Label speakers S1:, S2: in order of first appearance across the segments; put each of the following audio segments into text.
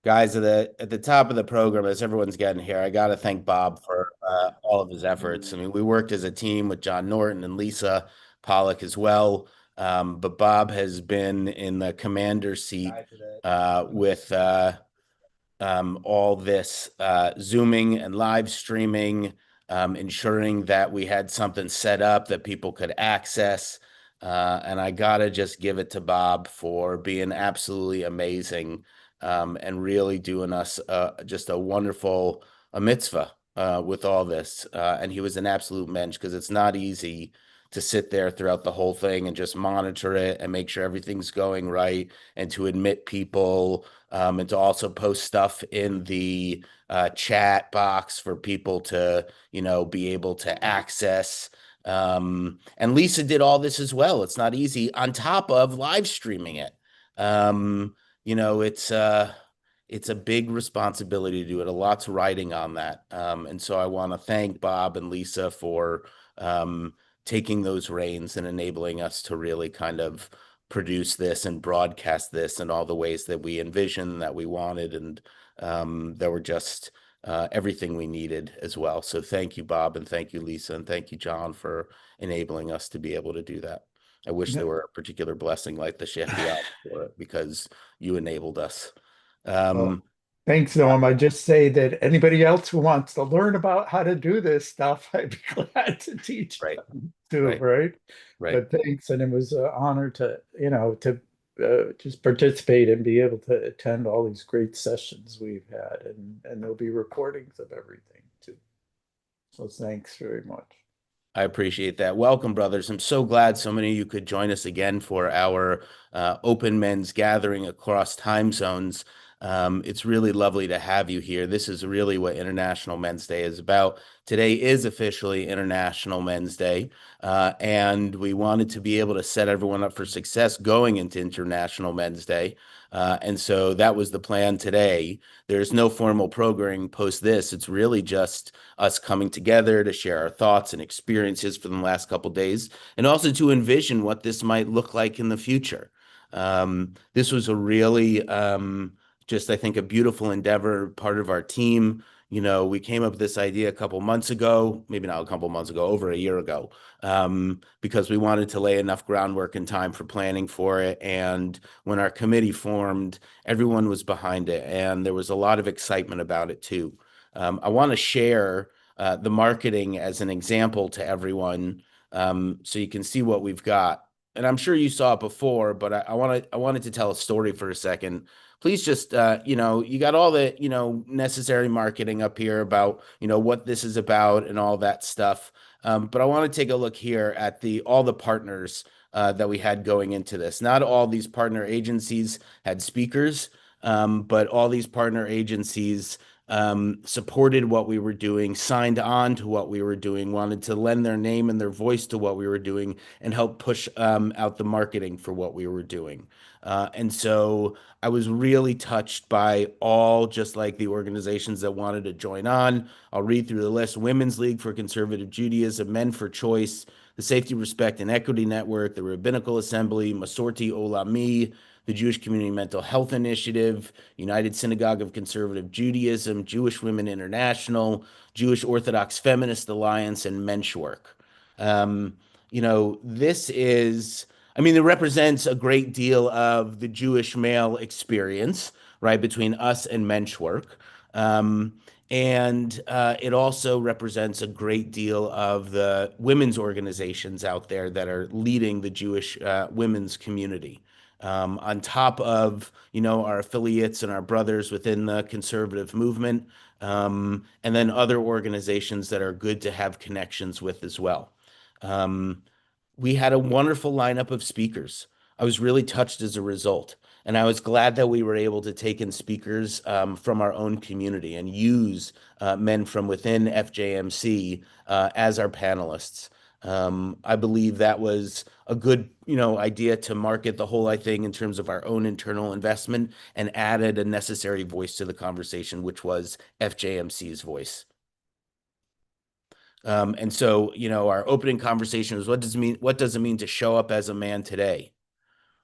S1: Guys, at the top of the program, as everyone's getting here, I got to thank Bob for all of his efforts. I mean, we worked as a team with John Norton and Lisa Pollock as well. But Bob has been in the commander seat with all this Zooming and live streaming, ensuring that we had something set up that people could access. And I gotta just give it to Bob for being absolutely amazing, and really doing us just a wonderful a mitzvah with all this. And he was an absolute mensch because it's not easy to sit there throughout the whole thing and just monitor it and make sure everything's going right and to admit people, and to also post stuff in the chat box for people to, be able to access. And Lisa did all this as well. It's not easy on top of live streaming it. Um, you know, it's uh, it's a big responsibility to do it. A lot's riding on that. And so I want to thank Bob and Lisa for taking those reins and enabling us to really kind of produce this and broadcast this in all the ways that we envisioned, that we wanted, and that were just everything we needed as well. So thank you, Bob, and thank you, Lisa, and thank you, John, for enabling us to be able to do that. I wish there
S2: No.
S1: were a particular blessing like the Sheffield for it because you enabled us.
S2: Well,
S1: Um,
S2: thanks, Noam. I just say that anybody else who wants to learn about how to do this stuff, I'd be glad to teach
S1: right,
S2: them too,
S1: right,
S2: right?
S1: right.
S2: But thanks, and it was an honor to, to just participate and be able to attend all these great sessions we've had, and there'll be recordings of everything too. So thanks very much.
S1: I appreciate that. Welcome, brothers. I'm so glad so many of you could join us again for our open men's gathering across time zones. It's really lovely to have you here. This is really what International Men's Day is about. Today is officially International Men's Day, and we wanted to be able to set everyone up for success going into International Men's Day. And so that was the plan today. There's no formal programming post this. It's really just us coming together to share our thoughts and experiences for the last couple of days, and also to envision what this might look like in the future. This was a really just, I think, a beautiful endeavor, part of our team. We came up with this idea a couple months ago, maybe not a couple months ago, over a year ago, because we wanted to lay enough groundwork and time for planning for it. And when our committee formed, everyone was behind it, and there was a lot of excitement about it too. I want to share the marketing as an example to everyone, so you can see what we've got. And I'm sure you saw it before, but I wanted to tell a story for a second. Please just, you got all the, necessary marketing up here about, what this is about and all that stuff. But I want to take a look here at all the partners that we had going into this. Not all these partner agencies had speakers, but all these partner agencies supported what we were doing, signed on to what we were doing, wanted to lend their name and their voice to what we were doing, and help push out the marketing for what we were doing. And so I was really touched by all, just like the organizations that wanted to join on. I'll read through the list: Women's League for Conservative Judaism, Men for Choice, the Safety, Respect, and Equity Network, the Rabbinical Assembly, Masorti Olami, the Jewish Community Mental Health Initiative, United Synagogue of Conservative Judaism, Jewish Women International, Jewish Orthodox Feminist Alliance, and Menschwork. Um, this is, I mean, it represents a great deal of the Jewish male experience, right, between us and Menschwork. Um, and it also represents a great deal of the women's organizations out there that are leading the Jewish women's community. On top of, our affiliates and our brothers within the conservative movement, and then other organizations that are good to have connections with as well. Um, we had a wonderful lineup of speakers. I was really touched as a result. And I was glad that we were able to take in speakers from our own community and use men from within FJMC as our panelists. I believe that was a good, idea to market the whole thing in terms of our own internal investment, and added a necessary voice to the conversation, which was FJMC's voice. And so, our opening conversation was, what does it mean to show up as a man today?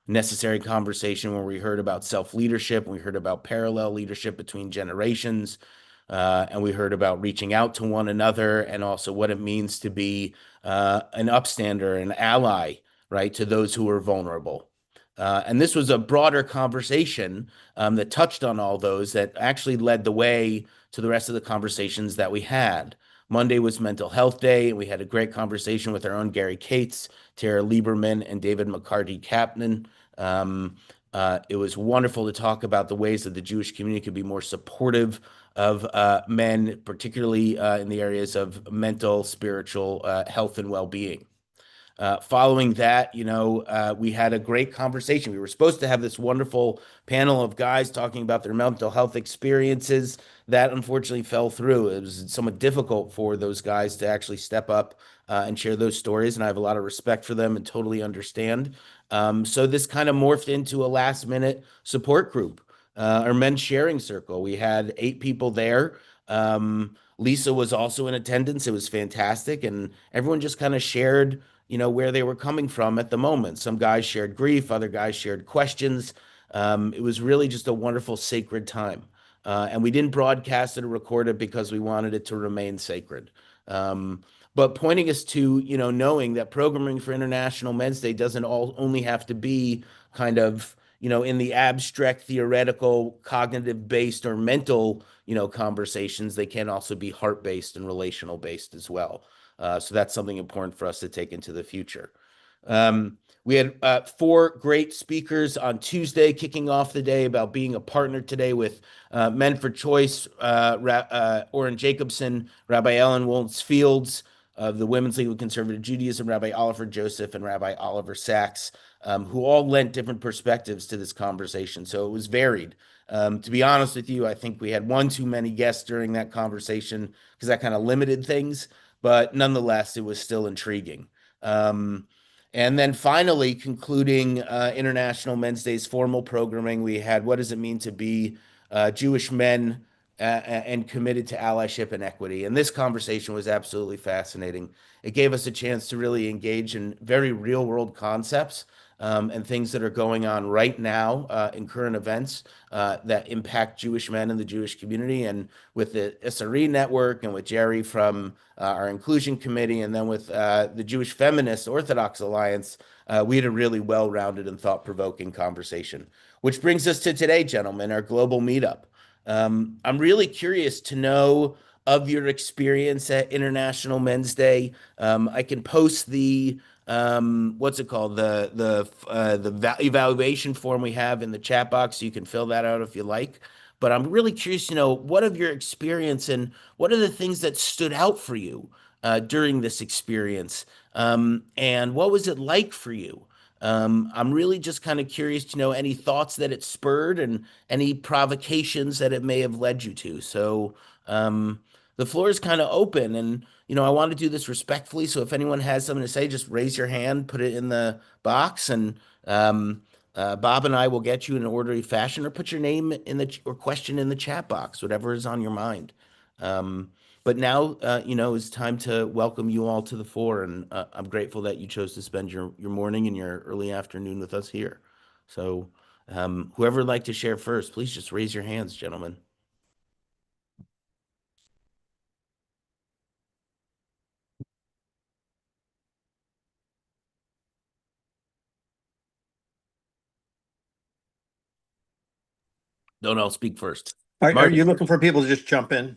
S1: necessary conversation where we heard about self-leadership, we heard about parallel leadership between generations, and we heard about reaching out to one another and also what it means to be an upstander, an ally, right, to those who are vulnerable. And this was a broader conversation that touched on all those that actually led the way to the rest of the conversations that we had. Monday was Mental Health Day, and we had a great conversation with our own Gary Cates, Tara Lieberman, and David McCarty-Kaplan. It was wonderful to talk about the ways that the Jewish community could be more supportive of men, particularly in the areas of mental, spiritual health and well-being. Following that, we had a great conversation. We were supposed to have this wonderful panel of guys talking about their mental health experiences. That unfortunately fell through. It was somewhat difficult for those guys to actually step up and share those stories, and I have a lot of respect for them and totally understand. So this kind of morphed into a last minute support group, our men's sharing circle. We had 8 people there. Lisa was also in attendance. It was fantastic, and everyone just kind of shared where they were coming from at the moment. Some guys shared grief, other guys shared questions. It was really just a wonderful, sacred time. And we didn't broadcast it or record it because we wanted it to remain sacred. But pointing us to, knowing that programming for International Men's Day doesn't only have to be kind of, in the abstract, theoretical, cognitive based or mental, conversations. They can also be heart based and relational based as well. So that's something important for us to take into the future. We had 4 great speakers on Tuesday, kicking off the day about being a partner today with Men for Choice, Orrin Jacobson, Rabbi Ellen Woltz Fields of the Women's League of Conservative Judaism, Rabbi Oliver Joseph, and Rabbi Oliver Sacks, who all lent different perspectives to this conversation. So it was varied. To be honest with you, I think we had one too many guests during that conversation because that kind of limited things, but nonetheless, it was still intriguing. And then finally, concluding International Men's Day's formal programming, we had What Does It Mean to Be Jewish Men and Committed to Allyship and Equity. And this conversation was absolutely fascinating. It gave us a chance to really engage in very real world concepts and things that are going on right now in current events that impact Jewish men in the Jewish community. And with the SRE network and with Jerry from our inclusion committee, and then with the Jewish Feminist Orthodox Alliance, we had a really well-rounded and thought-provoking conversation. Which brings us to today, gentlemen, our global meetup. I'm really curious to know of your experience at International Men's Day. I can post the what's it called, the evaluation form we have in the chat box, so you can fill that out if you like. But I'm really curious to know what of your experience and what are the things that stood out for you during this experience, and what was it like for you? I'm really just kind of curious to know any thoughts that it spurred and any provocations that it may have led you to. So the floor is kind of open, and I want to do this respectfully. So if anyone has something to say, just raise your hand, put it in the box, and Bob and I will get you in an orderly fashion, or put your name in the or question in the chat box, whatever is on your mind. But now, it's time to welcome you all to the fore, and I'm grateful that you chose to spend your morning and your early afternoon with us here. So, whoever would like to share first, please just raise your hands, gentlemen. Don't all speak first.
S3: Are
S1: Marty.
S3: you looking for people to just jump in?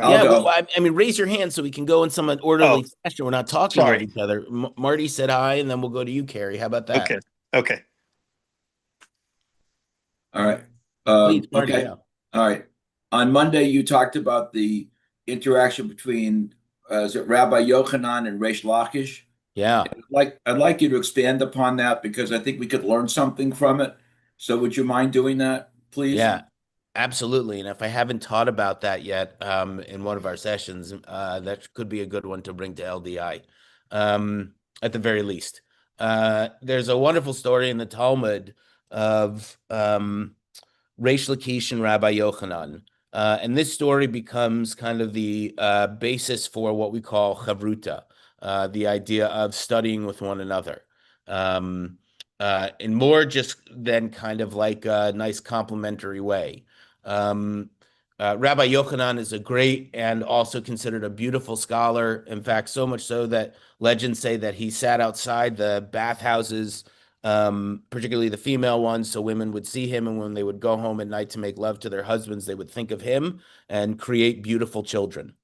S4: I'll
S1: Yeah,
S4: go.
S1: well, I mean, raise your hand so we can go in some orderly
S3: Oh,
S1: fashion. We're not talking over
S3: sorry.
S1: each other. Marty said hi, and then we'll go to you, Carrie. How about that?
S3: Okay. Okay.
S4: All right.
S1: Please, Marty,
S4: Okay.
S1: yeah.
S4: All right. On Monday, you talked about the interaction between is it Rabbi Yochanan and Reish Lakish?
S1: Yeah.
S4: I'd like you to expand upon that because I think we could learn something from it. So would you mind doing that, please?
S1: Yeah, absolutely. And if I haven't taught about that yet in one of our sessions, that could be a good one to bring to LDI at the very least. There's a wonderful story in the Talmud of Reish Lakish and Rabbi Yochanan. And this story becomes kind of the basis for what we call chavruta, the idea of studying with one another. in more just than kind of like a nice complimentary way. Um, Rabbi Yochanan is a great and also considered a beautiful scholar. In fact, so much so that legends say that he sat outside the bathhouses, particularly the female ones, so women would see him, and when they would go home at night to make love to their husbands, they would think of him and create beautiful children.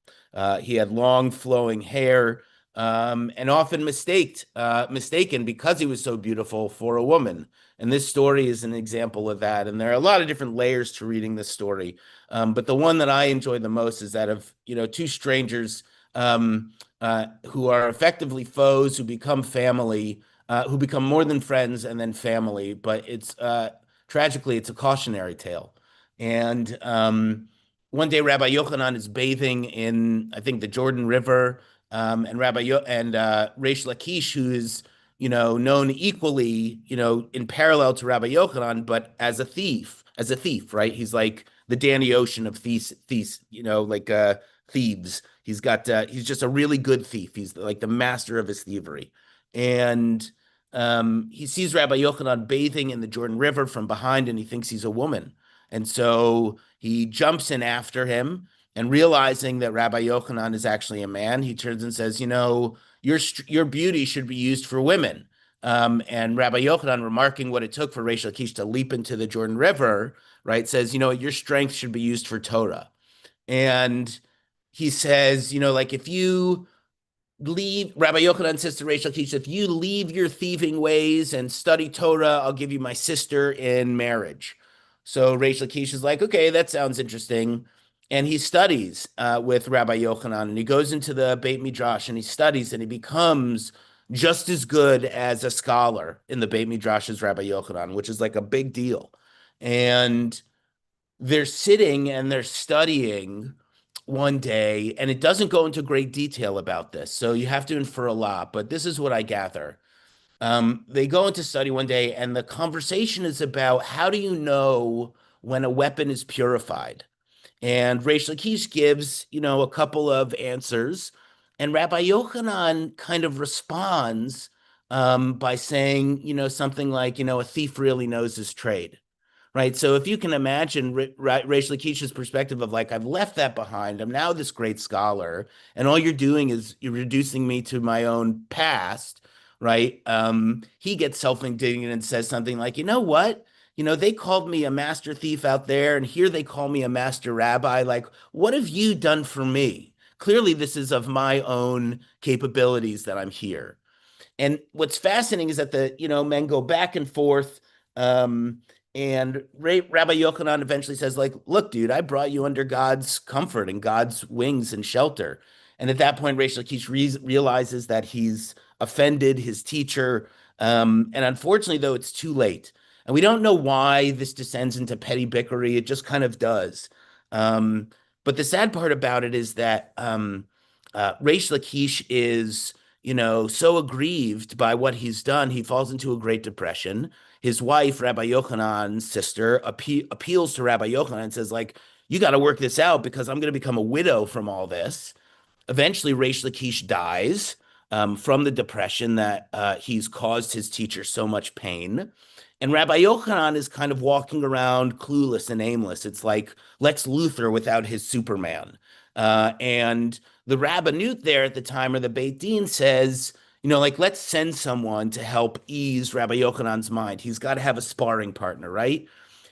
S1: He had long flowing hair, and often mistaken because he was so beautiful for a woman. And this story is an example of that. And there are a lot of different layers to reading this story. But the one that I enjoy the most is that of, two strangers who are effectively foes, who become family, who become more than friends and then family. But it's tragically, it's a cautionary tale. And one day, Rabbi Yochanan is bathing in, I think, the Jordan River, and Reish Lakish, who is known equally, in parallel to Rabbi Yochanan, but as a thief, right? He's like the Danny Ocean of thieves, like thieves. He's just a really good thief. He's like the master of his thievery, and he sees Rabbi Yochanan bathing in the Jordan River from behind, and he thinks he's a woman, and so he jumps in after him. And realizing that Rabbi Yochanan is actually a man, he turns and says, your beauty should be used for women. And Rabbi Yochanan, remarking what it took for Reish Lakish to leap into the Jordan River, right, says, your strength should be used for Torah. And he says, like if you leave, Rabbi Yochanan says to Reish Lakish, if you leave your thieving ways and study Torah, I'll give you my sister in marriage. So Reish Lakish is like, okay, that sounds interesting. And he studies with Rabbi Yochanan, and he goes into the Beit Midrash and he studies, and he becomes just as good as a scholar in the Beit Midrash as Rabbi Yochanan, which is like a big deal. And they're sitting and they're studying one day, and it doesn't go into great detail about this, so you have to infer a lot, but this is what I gather. They go into study one day, and the conversation is about how do you know when a weapon is purified? And Reish Lakish gives, a couple of answers, and Rabbi Yochanan kind of responds by saying, something like, a thief really knows his trade. Right. So if you can imagine Reish Lakish's perspective of like, I've left that behind. I'm now this great scholar, and all you're doing is you're reducing me to my own past. Right. He gets self-indignant and says something like, you know what? They called me a master thief out there, and here they call me a master rabbi. Like, what have you done for me? Clearly, this is of my own capabilities that I'm here. And what's fascinating is that men go back and forth. Um, and Rabbi Yochanan eventually says, like, look, dude, I brought you under God's comfort and God's wings and shelter. And at that point, Reish Lakish realizes that he's offended his teacher. And unfortunately, though, it's too late. And we don't know why this descends into petty bickery. It just kind of does. Um, but the sad part about it is that Reish Lakish is so aggrieved by what he's done, he falls into a Great Depression. His wife, Rabbi Yochanan's sister, appeals to Rabbi Yochanan and says, like, you got to work this out because I'm going to become a widow from all this. Eventually, Reish Lakish dies from the depression that he's caused his teacher so much pain. And Rabbi Yochanan is kind of walking around clueless and aimless. It's like Lex Luthor without his Superman. And the rabbinute there at the time, or the Beit Din, says, like, let's send someone to help ease Rabbi Yochanan's mind. He's got to have a sparring partner, right?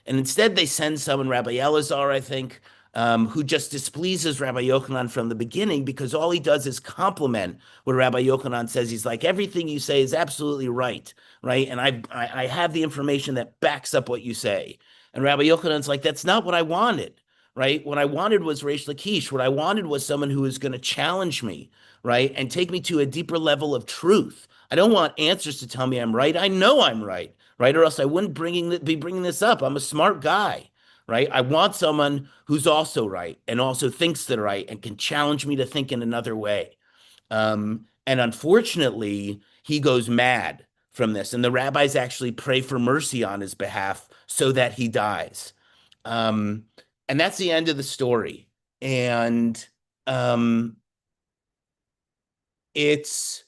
S1: And instead, they send someone, Rabbi Elazar, I think, who just displeases Rabbi Yochanan from the beginning because all he does is compliment what Rabbi Yochanan says. He's like, everything you say is absolutely right, right? And I have the information that backs up what you say. And Rabbi Yochanan's like, that's not what I wanted, right? What I wanted was Reish Lakish. What I wanted was someone who is going to challenge me, right? And take me to a deeper level of truth. I don't want answers to tell me I'm right. I know I'm right, right? Or else I wouldn't be bringing this up. I'm a smart guy, right? I want someone who's also right and also thinks they're right and can challenge me to think in another way. And unfortunately, he goes mad from this, and the rabbis actually pray for mercy on his behalf so that he dies. Um, and that's the end of the story. And um, it's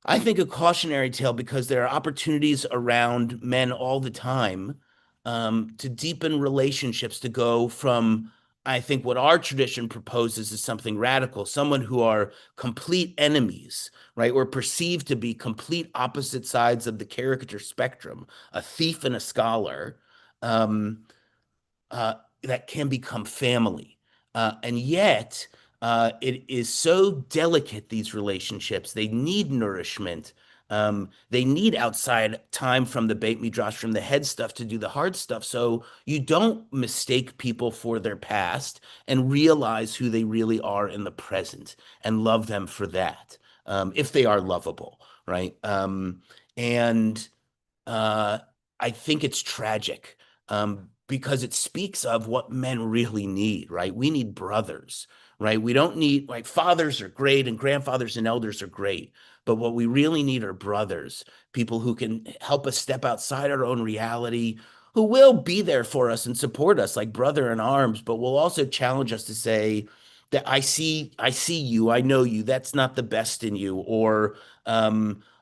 S1: I think a cautionary tale because there are opportunities around men all the time to deepen relationships, to go from, I think what our tradition proposes is something radical, someone who are complete enemies, right? Or perceived to be complete opposite sides of the caricature spectrum, a thief and a scholar. Um, uh, that can become family. And yet, it is so delicate, these relationships. They need nourishment. They need outside time from the Beit Midrash, from the head stuff to do the hard stuff. So you don't mistake people for their past and realize who they really are in the present and love them for that, if they are lovable, right? And uh, I think it's tragic because it speaks of what men really need, right? We need brothers, right? We don't need, like, fathers are great and grandfathers and elders are great, but what we really need are brothers, people who can help us step outside our own reality, who will be there for us and support us like brother in arms, but will also challenge us to say that I see you, I know you, that's not the best in you, or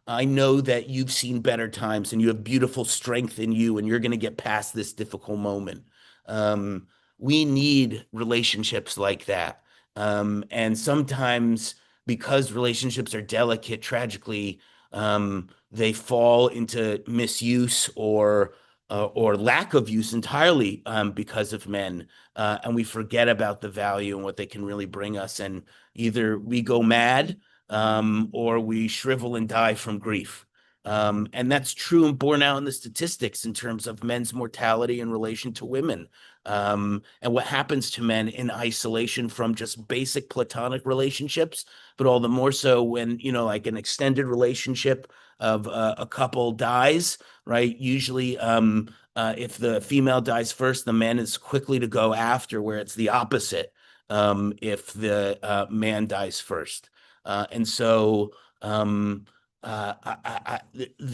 S1: I know that you've seen better times and you have beautiful strength in you and you're going to get past this difficult moment. Um, we need relationships like that. And sometimes, because relationships are delicate, tragically, they fall into misuse or lack of use entirely because of men. And we forget about the value and what they can really bring us. And either we go mad or we shrivel and die from grief. And that's true and borne out in the statistics in terms of men's mortality in relation to women. And what happens to men in isolation from just basic platonic relationships, but all the more so when, like an extended relationship of a couple dies, right? Usually, if the female dies first, the man is quickly to go after, where it's the opposite if the man dies first. And so the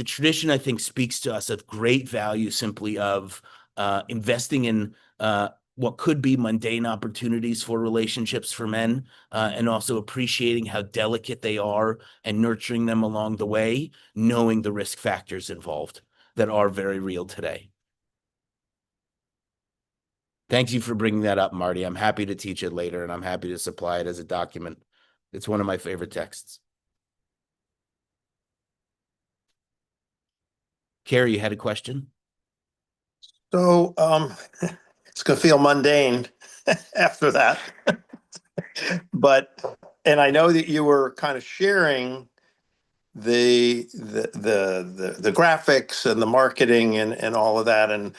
S1: tradition, I think, speaks to us of great value simply of investing in what could be mundane opportunities for relationships for men, and also appreciating how delicate they are and nurturing them along the way, knowing the risk factors involved that are very real today. Thank you for bringing that up, Marty. I'm happy to teach it later, and I'm happy to supply it as a document. It's one of my favorite texts. Carrie, you had a question?
S3: So it's going to feel mundane after that. But and I know that you were kind of sharing the graphics and the marketing and all of that. And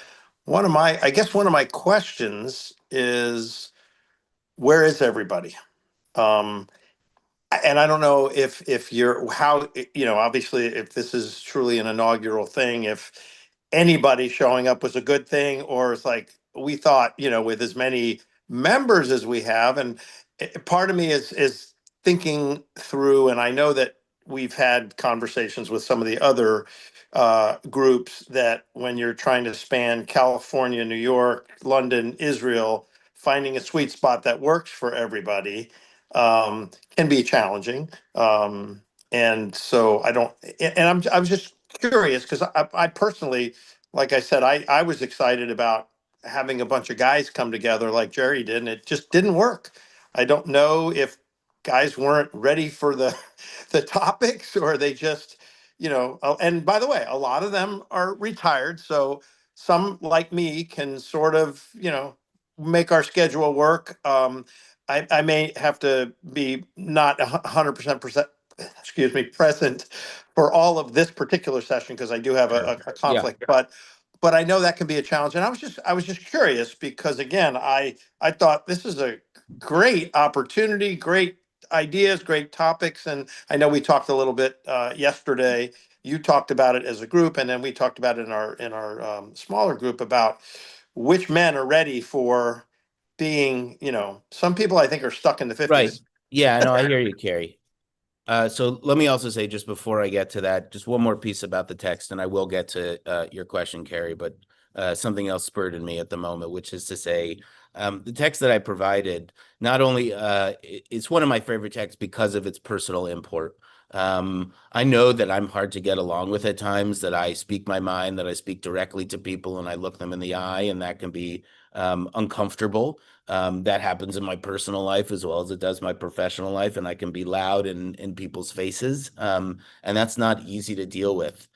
S3: one of my questions is, where is everybody? Um, and I don't know if you're how obviously, if this is truly an inaugural thing, if anybody showing up was a good thing, or it's like we thought, with as many members as we have. And part of me is thinking through, and I know that we've had conversations with some of the other groups, that when you're trying to span California, New York, London, Israel, finding a sweet spot that works for everybody can be challenging. And so I was just curious, because I personally, like I said, I was excited about having a bunch of guys come together like Jerry did, and it just didn't work. I don't know if guys weren't ready for the topics, or they just, and by the way, a lot of them are retired, so some like me can sort of, make our schedule work. I may have to be not 100% excuse me, present for all of this particular session, because I do have a
S1: Yeah.
S3: conflict. But I know that can be a challenge, and I was just curious, because again, I thought this is a great opportunity, great ideas, great topics. And I know we talked a little bit yesterday. You talked about it as a group, and then we talked about it in our smaller group, about which men are ready for being, some people I think are stuck in the
S1: Right.
S3: 50s.
S1: Yeah, I know. I hear you, Carrie. So let me also say, just before I get to that, just one more piece about the text, and I will get to your question, Carrie, but something else spurred in me at the moment, which is to say, the text that I provided, not only it's one of my favorite texts because of its personal import, I know that I'm hard to get along with at times, that I speak my mind, that I speak directly to people and I look them in the eye, and that can be uncomfortable. That happens in my personal life as well as it does my professional life, and I can be loud in people's faces, and that's not easy to deal with.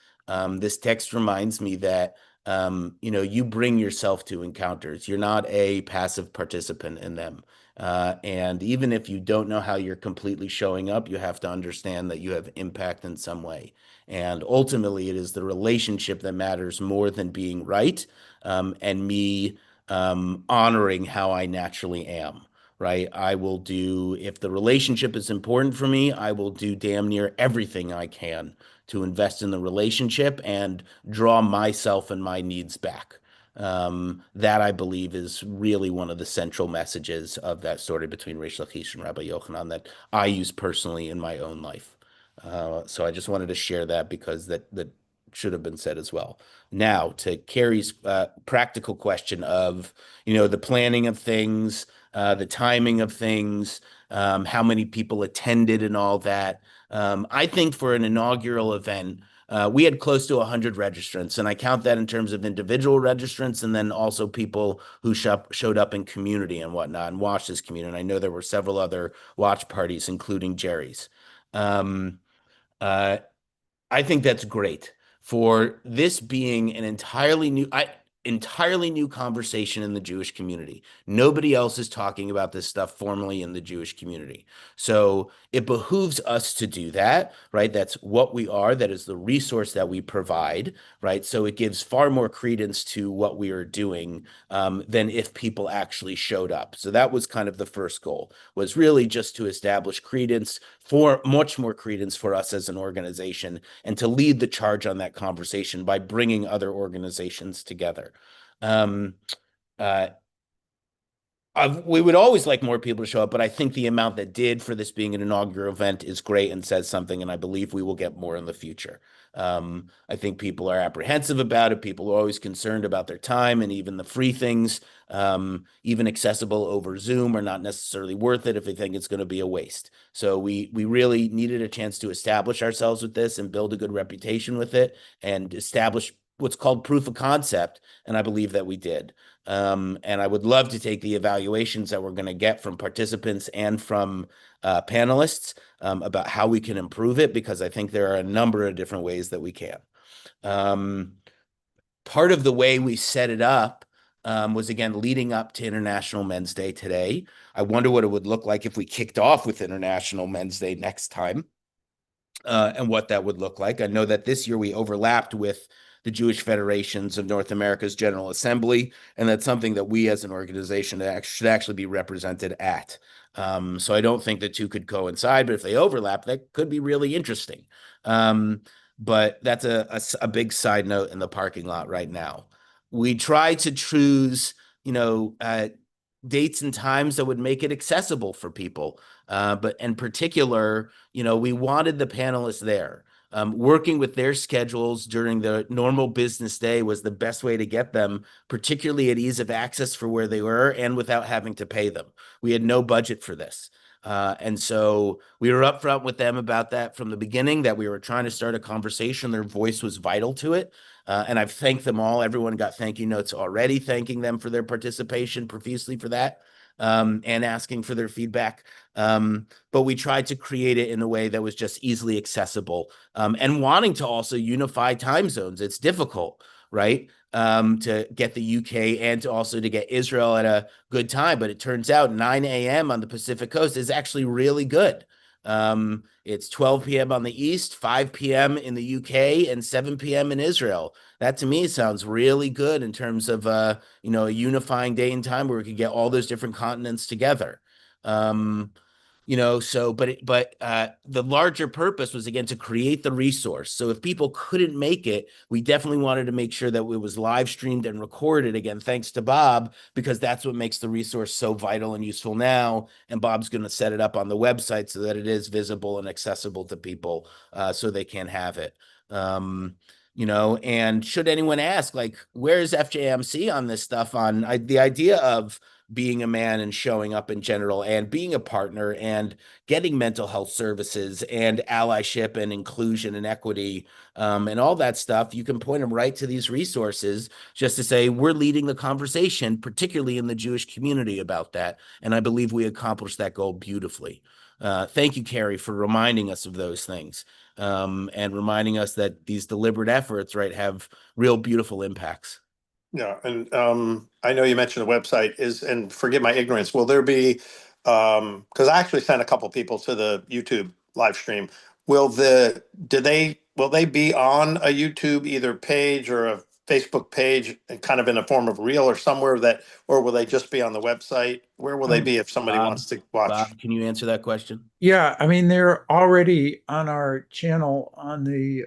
S1: This text reminds me that you bring yourself to encounters. You're not a passive participant in them. And even if you don't know how you're completely showing up, you have to understand that you have impact in some way. And ultimately, it is the relationship that matters more than being right, and me honoring how I naturally am. Right. I will do, if the relationship is important for me, I will do damn near everything I can to invest in the relationship and draw myself and my needs back. That I believe is really one of the central messages of that story between Reish Lakish and Rabbi Yochanan that I use personally in my own life. So I just wanted to share that because that should have been said as well. Now to Carrie's practical question of the planning of things, the timing of things, how many people attended, and all that. I think for an inaugural event, we had close to 100 registrants, and I count that in terms of individual registrants and then also people who showed up in community and whatnot and watched this community. And I know there were several other watch parties, including Jerry's. Um, uh, I think that's great for this being an entirely new conversation in the Jewish community. Nobody else is talking about this stuff formally in the Jewish community. So it behooves us to do that, right? That's what we are. That is the resource that we provide, right? So it gives far more credence to what we are doing than if people actually showed up. So that was kind of the first goal, was really just to establish credence, for much more credence for us as an organization, and to lead the charge on that conversation by bringing other organizations together. Um, uh, we would always like more people to show up, but I think the amount that did for this being an inaugural event is great and says something, and I believe we will get more in the future. I think people are apprehensive about it. People are always concerned about their time, and even the free things, even accessible over Zoom, are not necessarily worth it if they think it's going to be a waste. So we really needed a chance to establish ourselves with this and build a good reputation with it and establish what's called proof of concept, and I believe that we did. And I would love to take the evaluations that we're going to get from participants and from panelists about how we can improve it, because I think there are a number of different ways that we can. Part of the way we set it up was, again, leading up to International Men's Day today. I wonder what it would look like if we kicked off with International Men's Day next time. And what that would look like. I know that this year we overlapped with the Jewish Federations of North America's General Assembly, and that's something that we as an organization should actually be represented at. So I don't think the two could coincide, but if they overlap, that could be really interesting. But that's a big side note in the parking lot right now. We try to choose, dates and times that would make it accessible for people. But in particular, we wanted the panelists there. Working with their schedules during the normal business day was the best way to get them, particularly at ease of access for where they were and without having to pay them. We had no budget for this. And so we were upfront with them about that from the beginning, that we were trying to start a conversation. Their voice was vital to it. And I've thanked them all. Everyone got thank you notes already, thanking them for their participation profusely for that, and asking for their feedback. But we tried to create it in a way that was just easily accessible, and wanting to also unify time zones. It's difficult, right? To get the UK and to get Israel at a good time. But it turns out 9 a.m. on the Pacific Coast is actually really good. It's 12 p.m. on the East, 5 p.m. in the UK, and 7 p.m. in Israel. That to me sounds really good in terms of a unifying day and time where we could get all those different continents together. The larger purpose was, again, to create the resource. So if people couldn't make it, we definitely wanted to make sure that it was live streamed and recorded, again, thanks to Bob, because that's what makes the resource so vital and useful now. And Bob's going to set it up on the website so that it is visible and accessible to people, so they can have it. And should anyone ask, like, where's FJMC on this stuff, on the idea of being a man and showing up in general and being a partner and getting mental health services and allyship and inclusion and equity, and all that stuff, you can point them right to these resources just to say, we're leading the conversation, particularly in the Jewish community, about that. And I believe we accomplished that goal beautifully. Thank you, Carrie, for reminding us of those things, and reminding us that these deliberate efforts, right, have real beautiful impacts.
S3: Yeah, and I know you mentioned the website is, and forgive my ignorance, will there be, because I actually sent a couple people to the YouTube live stream. Will they be on a YouTube either page or a Facebook page and kind of in a form of reel or somewhere that, or will they just be on the website? Where will they be if somebody wants to watch?
S1: Bob, can you answer that question?
S2: Yeah, I mean they're already on our channel on the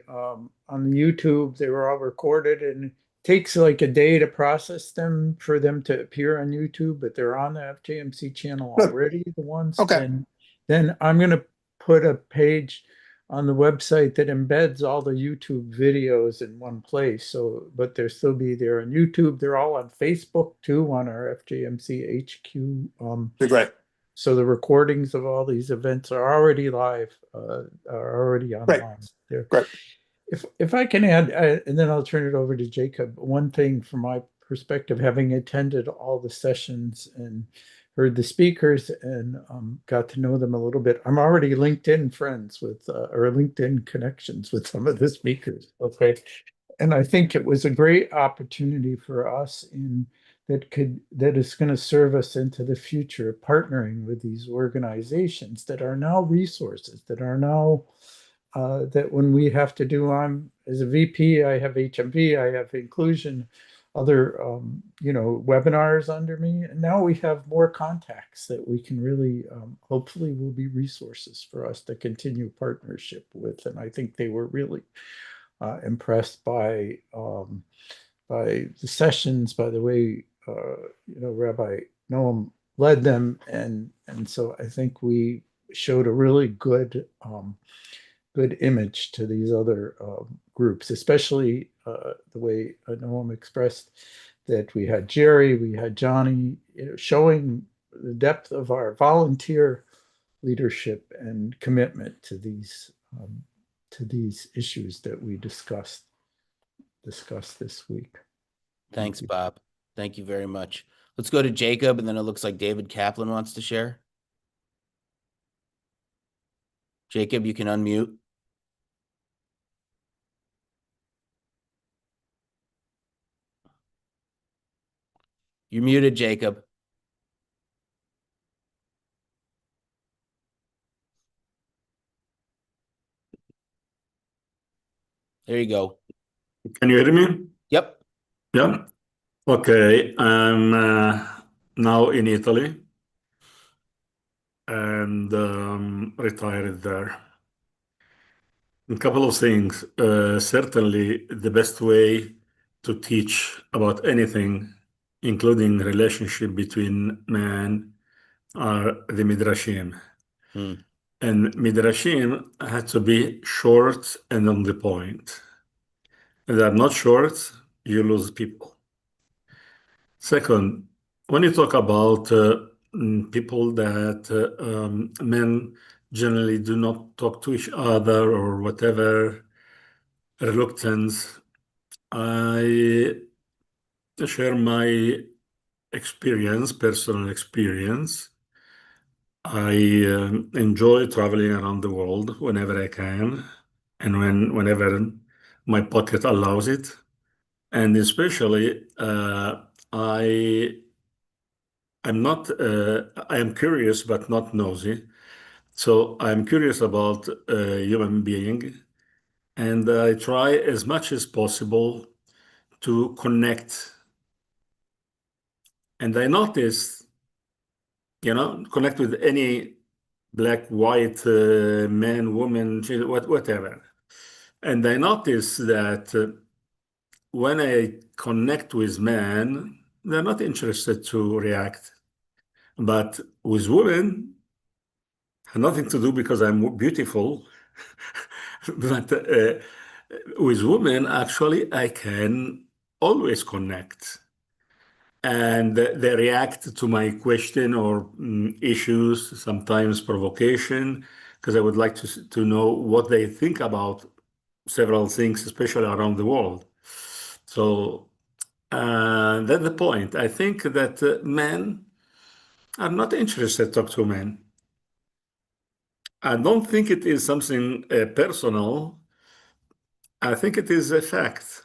S2: YouTube. They were all recorded, and it takes like a day to process them for them to appear on YouTube, but they're on the FJMC channel
S3: Good.
S2: already, the ones.
S3: Okay.
S2: And then I'm gonna put a page on the website that embeds all the YouTube videos in one place. So, but they'll still be there on YouTube. They're all on Facebook too, on our FJMC HQ.
S3: Great.
S2: So the recordings of all these events are already live, are already online. There.
S3: Great.
S2: If I can add, and then I'll turn it over to Jacob. One thing from my perspective, having attended all the sessions and heard the speakers and got to know them a little bit, I'm already LinkedIn friends with or LinkedIn connections with some of the speakers. Okay, and I think it was a great opportunity for us that is going to serve us into the future, partnering with these organizations that are now resources, that are now that when we have to do, I'm as a VP, I have HMV, I have inclusion, other webinars under me, and now we have more contacts that we can really hopefully will be resources for us to continue partnership with. And I think they were really impressed by the sessions, by the way Rabbi Noam led them, and so I think we showed a really good image to these other groups, especially the way Noam expressed that we had Jerry, we had Johnny, showing the depth of our volunteer leadership and commitment to these issues that we discussed this week.
S1: Thanks, Bob. Thank you very much. Let's go to Jacob, and then it looks like David Kaplan wants to share. Jacob, you can unmute. You're muted, Jacob. There you go.
S5: Can you hear me?
S1: Yep.
S5: Yeah. Okay. I'm now in Italy and retired there. A couple of things. Certainly, the best way to teach about anything, including relationship between men, are the midrashim. And midrashim had to be short and on the point. If they're not short, you lose people. Second, when you talk about people that men generally do not talk to each other or whatever, reluctance, I share my experience, personal experience. I enjoy traveling around the world whenever I can and whenever my pocket allows it. And especially, I am curious but not nosy. So I'm curious about a human being, and I try as much as possible to connect. And I noticed, connect with any black, white, man, woman, whatever. And I noticed that when I connect with men, they're not interested to react. But with women, nothing to do because I'm beautiful. But with women, actually, I can always connect. and they react to my question or issues, sometimes provocation, because I would like to know what they think about several things, especially around the world. So that's the point. I think that men are not interested to talk to men. I don't think it is something personal. I think it is a fact.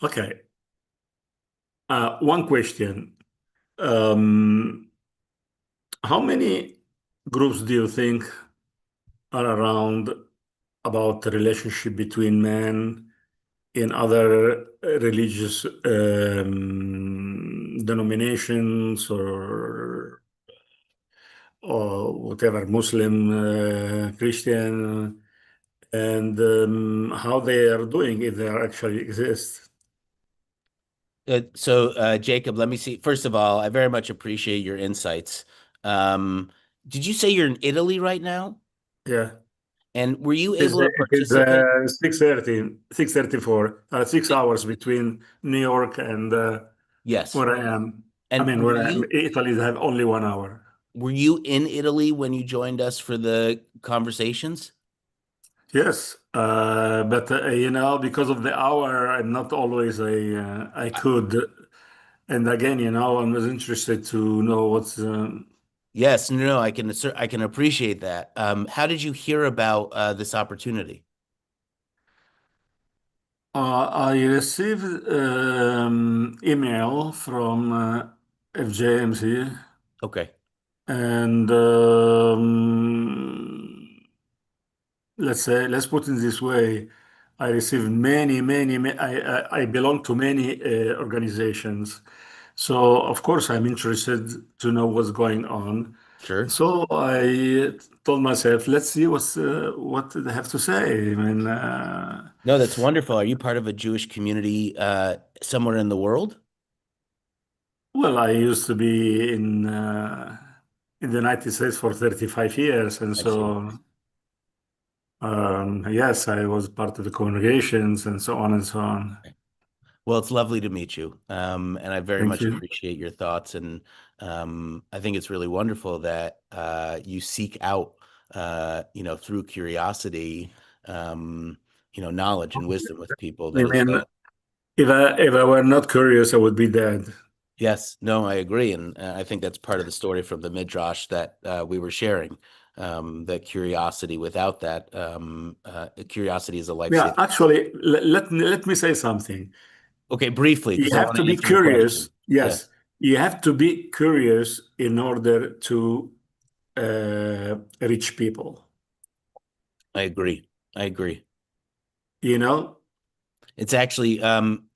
S5: Okay. One question. Um, how many groups do you think are around about the relationship between men in other religious denominations or whatever, Muslim, Christian, and how they are doing if they actually exist?
S1: Jacob, let me see. First of all, I very much appreciate your insights. Um, did you say you're in Italy right now?
S5: Yeah.
S1: And were you
S5: It's,
S1: able to
S5: it is
S1: participate?
S5: 6:30, 6:34, 6 hours between New York and
S1: Yes.
S5: where I am. I
S1: And
S5: mean, where I am, Italy have only 1 hour.
S1: were you in Italy when you joined us for the conversations?
S5: Yes, but because of the hour, I'm not always I could. And again, I was interested to know what's.
S1: Yes, no, I can appreciate that. How did you hear about this opportunity?
S5: I received email from FJMC,
S1: Okay,
S5: and let's put it this way. I received I belong to many organizations. So, of course, I'm interested to know what's going on.
S1: sure.
S5: So I told myself, let's see what they have to say. I mean,
S1: No, that's wonderful. Are you part of a Jewish community somewhere in the world?
S5: well, I used to be in the United States for 35 years, and
S1: I see.
S5: so yes, I was part of the congregations and so on and so on.
S1: Well, it's lovely to meet you. And I very
S5: Thank
S1: much
S5: you.
S1: appreciate your thoughts. And I think it's really wonderful that you seek out, through curiosity, knowledge and wisdom with people.
S5: I
S1: That is
S5: mean, if I were not curious, I would be dead.
S1: Yes, no, I agree. And I think that's part of the story from the Midrash that we were sharing. That curiosity, without that, curiosity is a
S5: Yeah,
S1: life-saving.
S5: actually, let me say something.
S1: Okay, briefly,
S5: You
S1: because I
S5: have
S1: want
S5: to
S1: to
S5: be
S1: answer your
S5: curious.
S1: question. Yeah,
S5: Yes, you have to be curious in order to reach people.
S1: I agree. I agree.
S5: You know?
S1: It's actually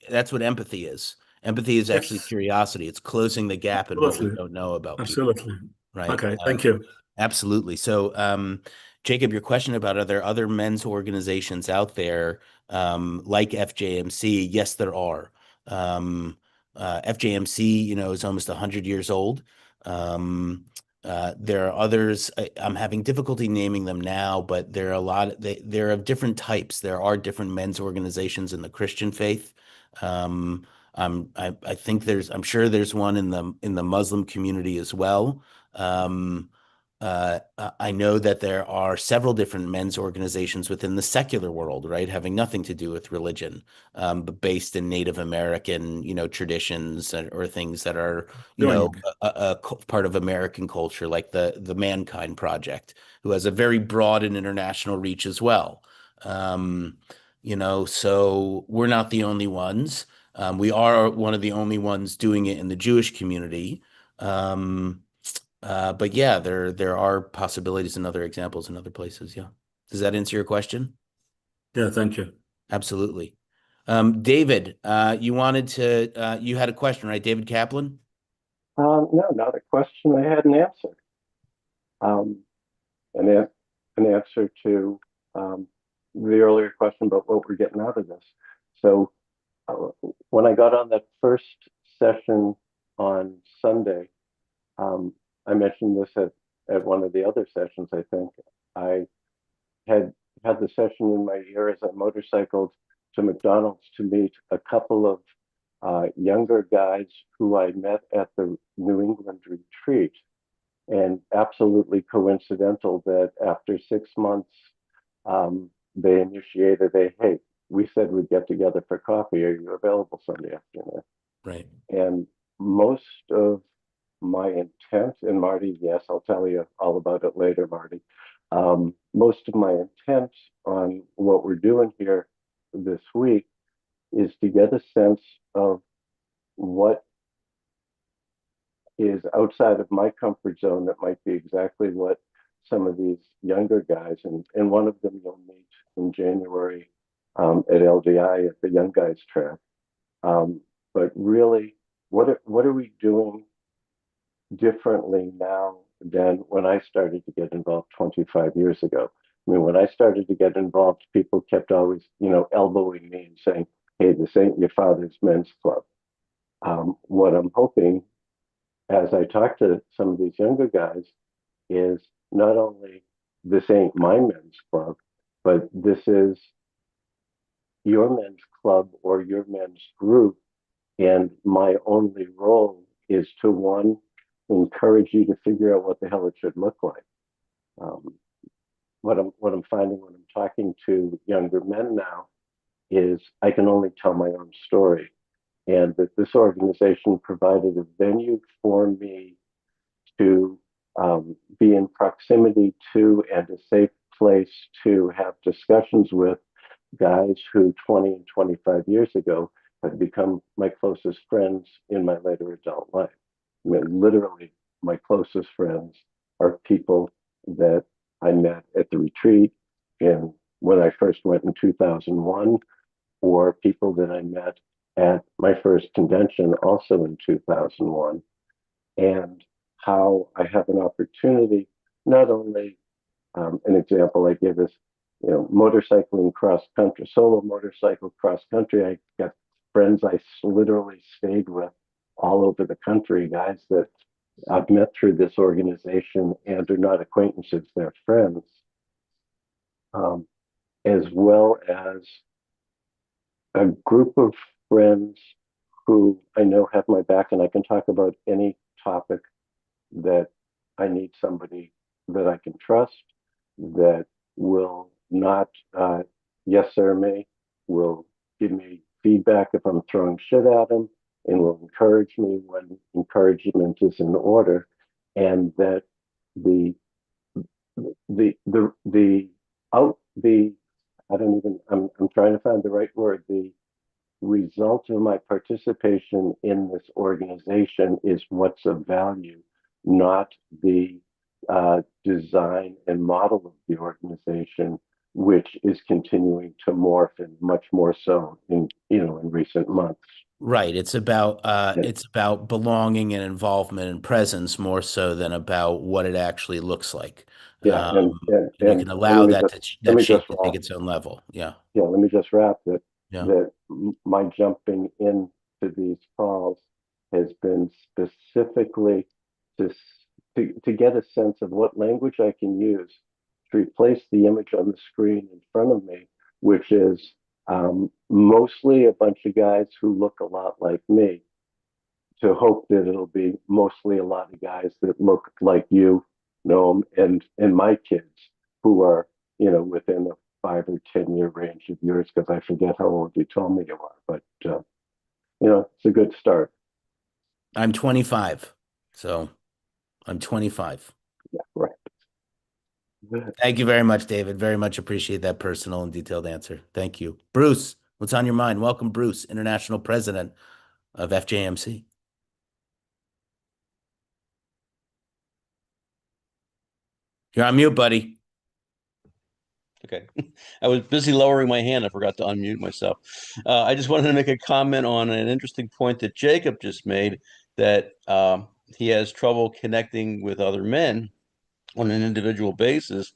S1: that's what empathy is. Empathy is actually
S5: Yes,
S1: curiosity. It's closing the gap in what we
S5: absolutely.
S1: don't know about people,
S5: Absolutely.
S1: right?
S5: Okay, thank you.
S1: Absolutely. So, Jacob, your question about are there other men's organizations out there like FJMC? Yes, there are. FJMC, is almost 100 years old. There are others. I'm having difficulty naming them now, but there are a lot. They're of different types. There are different men's organizations in the Christian faith. I think I'm sure there's one in the Muslim community as well. Um, I know that there are several different men's organizations within the secular world, right, having nothing to do with religion, but based in Native American, traditions or things that are,
S5: Doing.
S1: part of American culture, like the Mankind Project, who has a very broad and international reach as well. Um, so we're not the only ones. We are one of the only ones doing it in the Jewish community. Um, but yeah, there are possibilities and other examples in other places. Yeah. Does that answer your question?
S5: Yeah, thank you.
S1: Absolutely. David, you had a question, right? David Kaplan?
S6: No, not a question. I had an answer. Um, an answer to the earlier question about what we're getting out of this. So uh, when I got on that first session on Sunday, um, I mentioned this at one of the other sessions, I think. I had the session in my ear as I motorcycled to McDonald's to meet a couple of younger guys who I met at the New England retreat. And absolutely coincidental that after 6 months, they initiated hey, we said we'd get together for coffee. Are you available Sunday afternoon?
S1: Right.
S6: And most of my intent, and Marty, yes, I'll tell you all about it later, Marty. Most of my intent on what we're doing here this week is to get a sense of what is outside of my comfort zone that might be exactly what some of these younger guys, and one of them you'll meet in January at LDI at the Young Guys Track. But really, what are we doing differently now than when I started to get involved 25 years ago? I mean, when I started to get involved, people kept always, elbowing me and saying, "Hey, this ain't your father's men's club." What I'm hoping as I talk to some of these younger guys is not only this ain't my men's club, but this is your men's club or your men's group. And my only role is to, one, encourage you to figure out what the hell it should look like. What I'm finding when I'm talking to younger men now is I can only tell my own story, and that this organization provided a venue for me to be in proximity to and a safe place to have discussions with guys who 20 and 25 years ago had become my closest friends in my later adult life. I mean, literally, my closest friends are people that I met at the retreat and when I first went in 2001, or people that I met at my first convention also in 2001, and how I have an opportunity, not only an example I give is, motorcycling cross country, solo motorcycle cross country. I got friends I literally stayed with all over the country, guys that I've met through this organization and are not acquaintances, they're friends, as well as a group of friends who I know have my back and I can talk about any topic that I need somebody that I can trust, that will not yes sir me, will give me feedback if I'm throwing shit at them, and will encourage me when encouragement is in order, and that the out the I don't even I'm trying to find the right word, the result of my participation in this organization is what's of value, not the design and model of the organization, which is continuing to morph and much more so in recent months.
S1: Right. It's about belonging and involvement and presence more so than about what it actually looks like.
S6: Yeah,
S1: And you can allow that shape to take its own level. Yeah.
S6: Yeah, let me just wrap that.
S1: Yeah.
S6: That my jumping into these calls has been specifically to get a sense of what language I can use to replace the image on the screen in front of me, which is mostly a bunch of guys who look a lot like me, to hope that it'll be mostly a lot of guys that look like you, Noam, and my kids who are, within a 5 or 10 year range of yours, because I forget how old you told me you are, but it's a good start.
S1: I'm 25, so I'm 25.
S6: Yeah, right.
S1: Thank you very much, David. Very much appreciate that personal and detailed answer. Thank you. Bruce, what's on your mind? Welcome, Bruce, International President of FJMC. You're on mute, buddy.
S7: Okay. I was busy lowering my hand. I forgot to unmute myself. I just wanted to make a comment on an interesting point that Jacob just made, that he has trouble connecting with other men on an individual basis,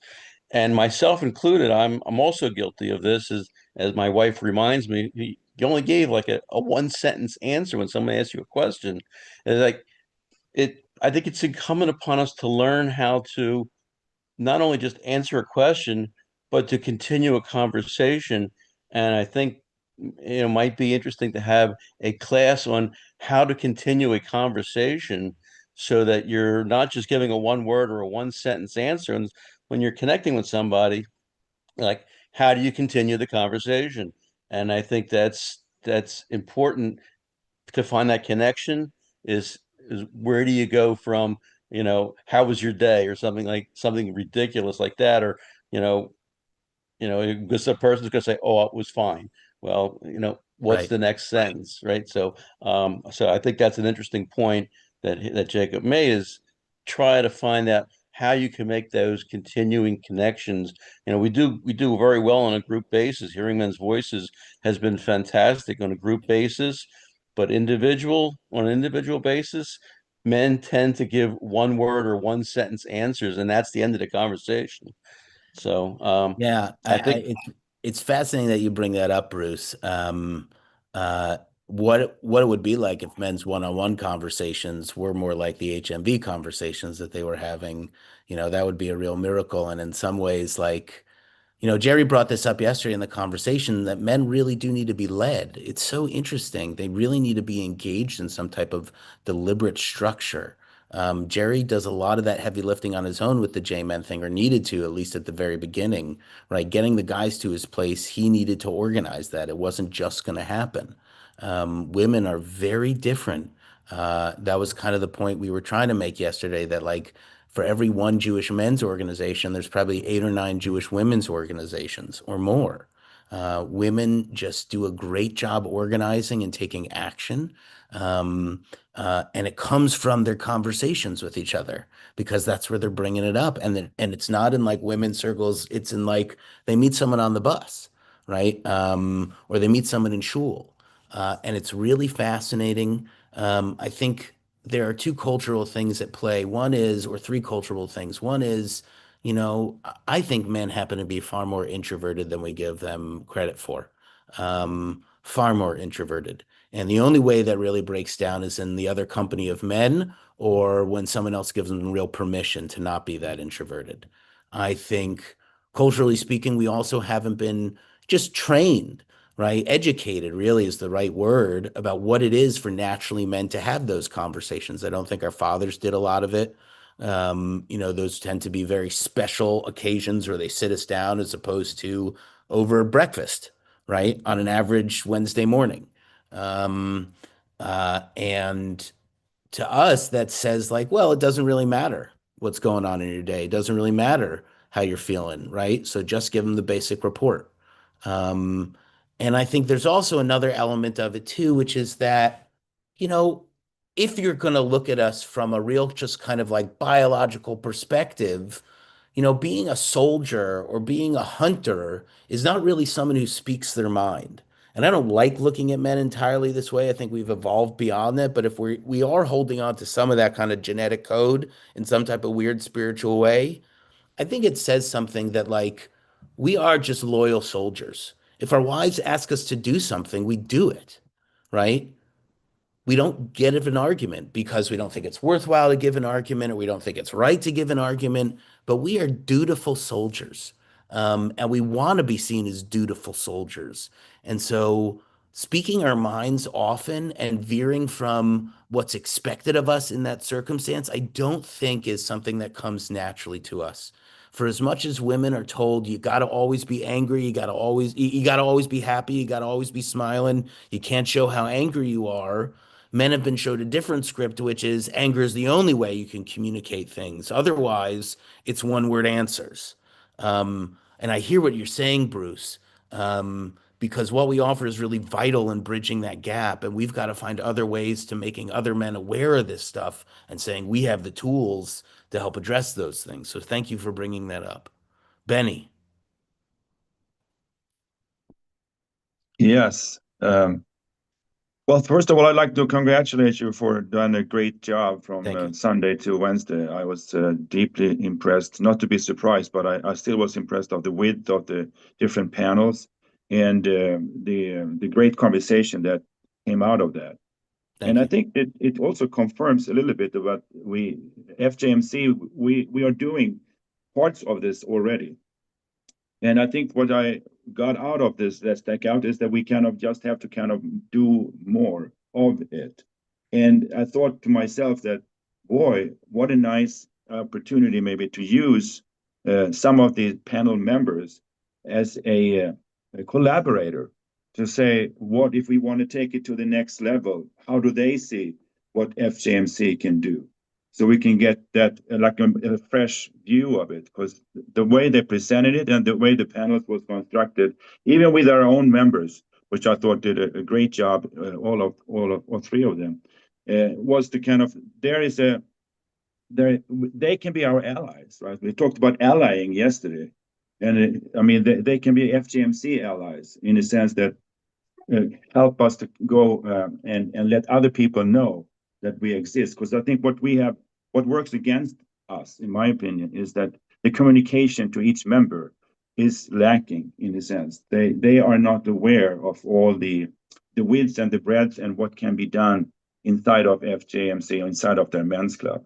S7: and myself included. I'm also guilty of this, as my wife reminds me. You only gave like a one sentence answer when somebody asks you a question. And like I think it's incumbent upon us to learn how to not only just answer a question, but to continue a conversation. And I think might be interesting to have a class on how to continue a conversation so that you're not just giving a one word or a one sentence answer. And when you're connecting with somebody, like, how do you continue the conversation? And I think that's important to find that connection is where do you go from, how was your day, or something ridiculous like that, or you know because the person's going to say, oh, it was fine. Well, what's
S1: Right.
S7: the next sentence, right? So I think that's an interesting point that Jacob made, is try to find out how you can make those continuing connections. We do very well on a group basis. Hearing Men's Voices has been fantastic on a group basis, but on an individual basis, men tend to give one word or one sentence answers, and that's the end of the conversation. So
S1: Yeah,
S7: I think
S1: it's fascinating that you bring that up, Bruce. Uh, what it would be like if men's one-on-one conversations were more like the HMV conversations that they were having, that would be a real miracle. And in some ways, like, Jerry brought this up yesterday in the conversation that men really do need to be led. It's so interesting. They really need to be engaged in some type of deliberate structure. Jerry does a lot of that heavy lifting on his own with the J-Men thing, or needed to, at least at the very beginning, right? Getting the guys to his place, he needed to organize that. It wasn't just going to happen. Women are very different. That was kind of the point we were trying to make yesterday, that like, for every one Jewish men's organization, there's probably 8 or 9 Jewish women's organizations or more. Women just do a great job organizing and taking action. And it comes from their conversations with each other, because that's where they're bringing it up. And it's not in like women's circles. It's in like they meet someone on the bus, right? Or they meet someone in shul. And it's really fascinating. I think there are two cultural things at play. Or three cultural things. One is, I think men happen to be far more introverted than we give them credit for. Far more introverted. And the only way that really breaks down is in the other company of men, or when someone else gives them real permission to not be that introverted. I think culturally speaking, we also haven't been just trained, right? Educated really is the right word, about what it is for naturally men to have those conversations. I don't think our fathers did a lot of it. Those tend to be very special occasions where they sit us down, as opposed to over breakfast, right? On an average Wednesday morning. And to us, that says like, well, it doesn't really matter what's going on in your day. It doesn't really matter how you're feeling, right? So just give them the basic report. Um, and I think there's also another element of it too, which is that, you know, if you're going to look at us from a real, just kind of like biological perspective, being a soldier or being a hunter is not really someone who speaks their mind. And I don't like looking at men entirely this way. I think we've evolved beyond that. But if we are holding on to some of that kind of genetic code in some type of weird spiritual way, I think it says something that like we are just loyal soldiers. If our wives ask us to do something, we do it, right? We don't get an argument because we don't think it's worthwhile to give an argument, or we don't think it's right to give an argument, but we are dutiful soldiers. And we want to be seen as dutiful soldiers. And so speaking our minds often and veering from what's expected of us in that circumstance, I don't think is something that comes naturally to us. For as much as women are told you got to always be angry, you got to always be happy, you got to always be smiling, you can't show how angry you are. Men have been showed a different script, which is anger is the only way you can communicate things. Otherwise, it's one word answers. And I hear what you're saying, Bruce, because what we offer is really vital in bridging that gap. And we've got to find other ways to making other men aware of this stuff and saying we have the tools to help address those things. So thank you for bringing that up. Benny.
S8: Yes. Well, first of all, I'd like to congratulate you for doing a great job
S1: Thank
S8: from
S1: you.
S8: Sunday to Wednesday. I was deeply impressed, not to be surprised, but I still was impressed of the width of the different panels and the great conversation that came out of that.
S1: Thank
S8: And I
S1: you.
S8: think it also confirms a little bit about FJMC, we are doing parts of this already. And I think what I got out of this that stuck out is that we kind of just have to kind of do more of it. And I thought to myself that, boy, what a nice opportunity maybe to use some of the panel members as a collaborator to say, what if we want to take it to the next level? How do they see what FJMC can do? So we can get that like a fresh view of it, because the way they presented it and the way the panels was constructed, even with our own members, which I thought did a great job, all three of them, was to kind of they can be our allies, right? We talked about allying yesterday, and I mean they can be FJMC allies in the sense that help us to go and let other people know that we exist. Because I think what works against us, in my opinion, is that the communication to each member is lacking in a sense. They are not aware of all the widths and the breadths and what can be done inside of FJMC or inside of their men's club.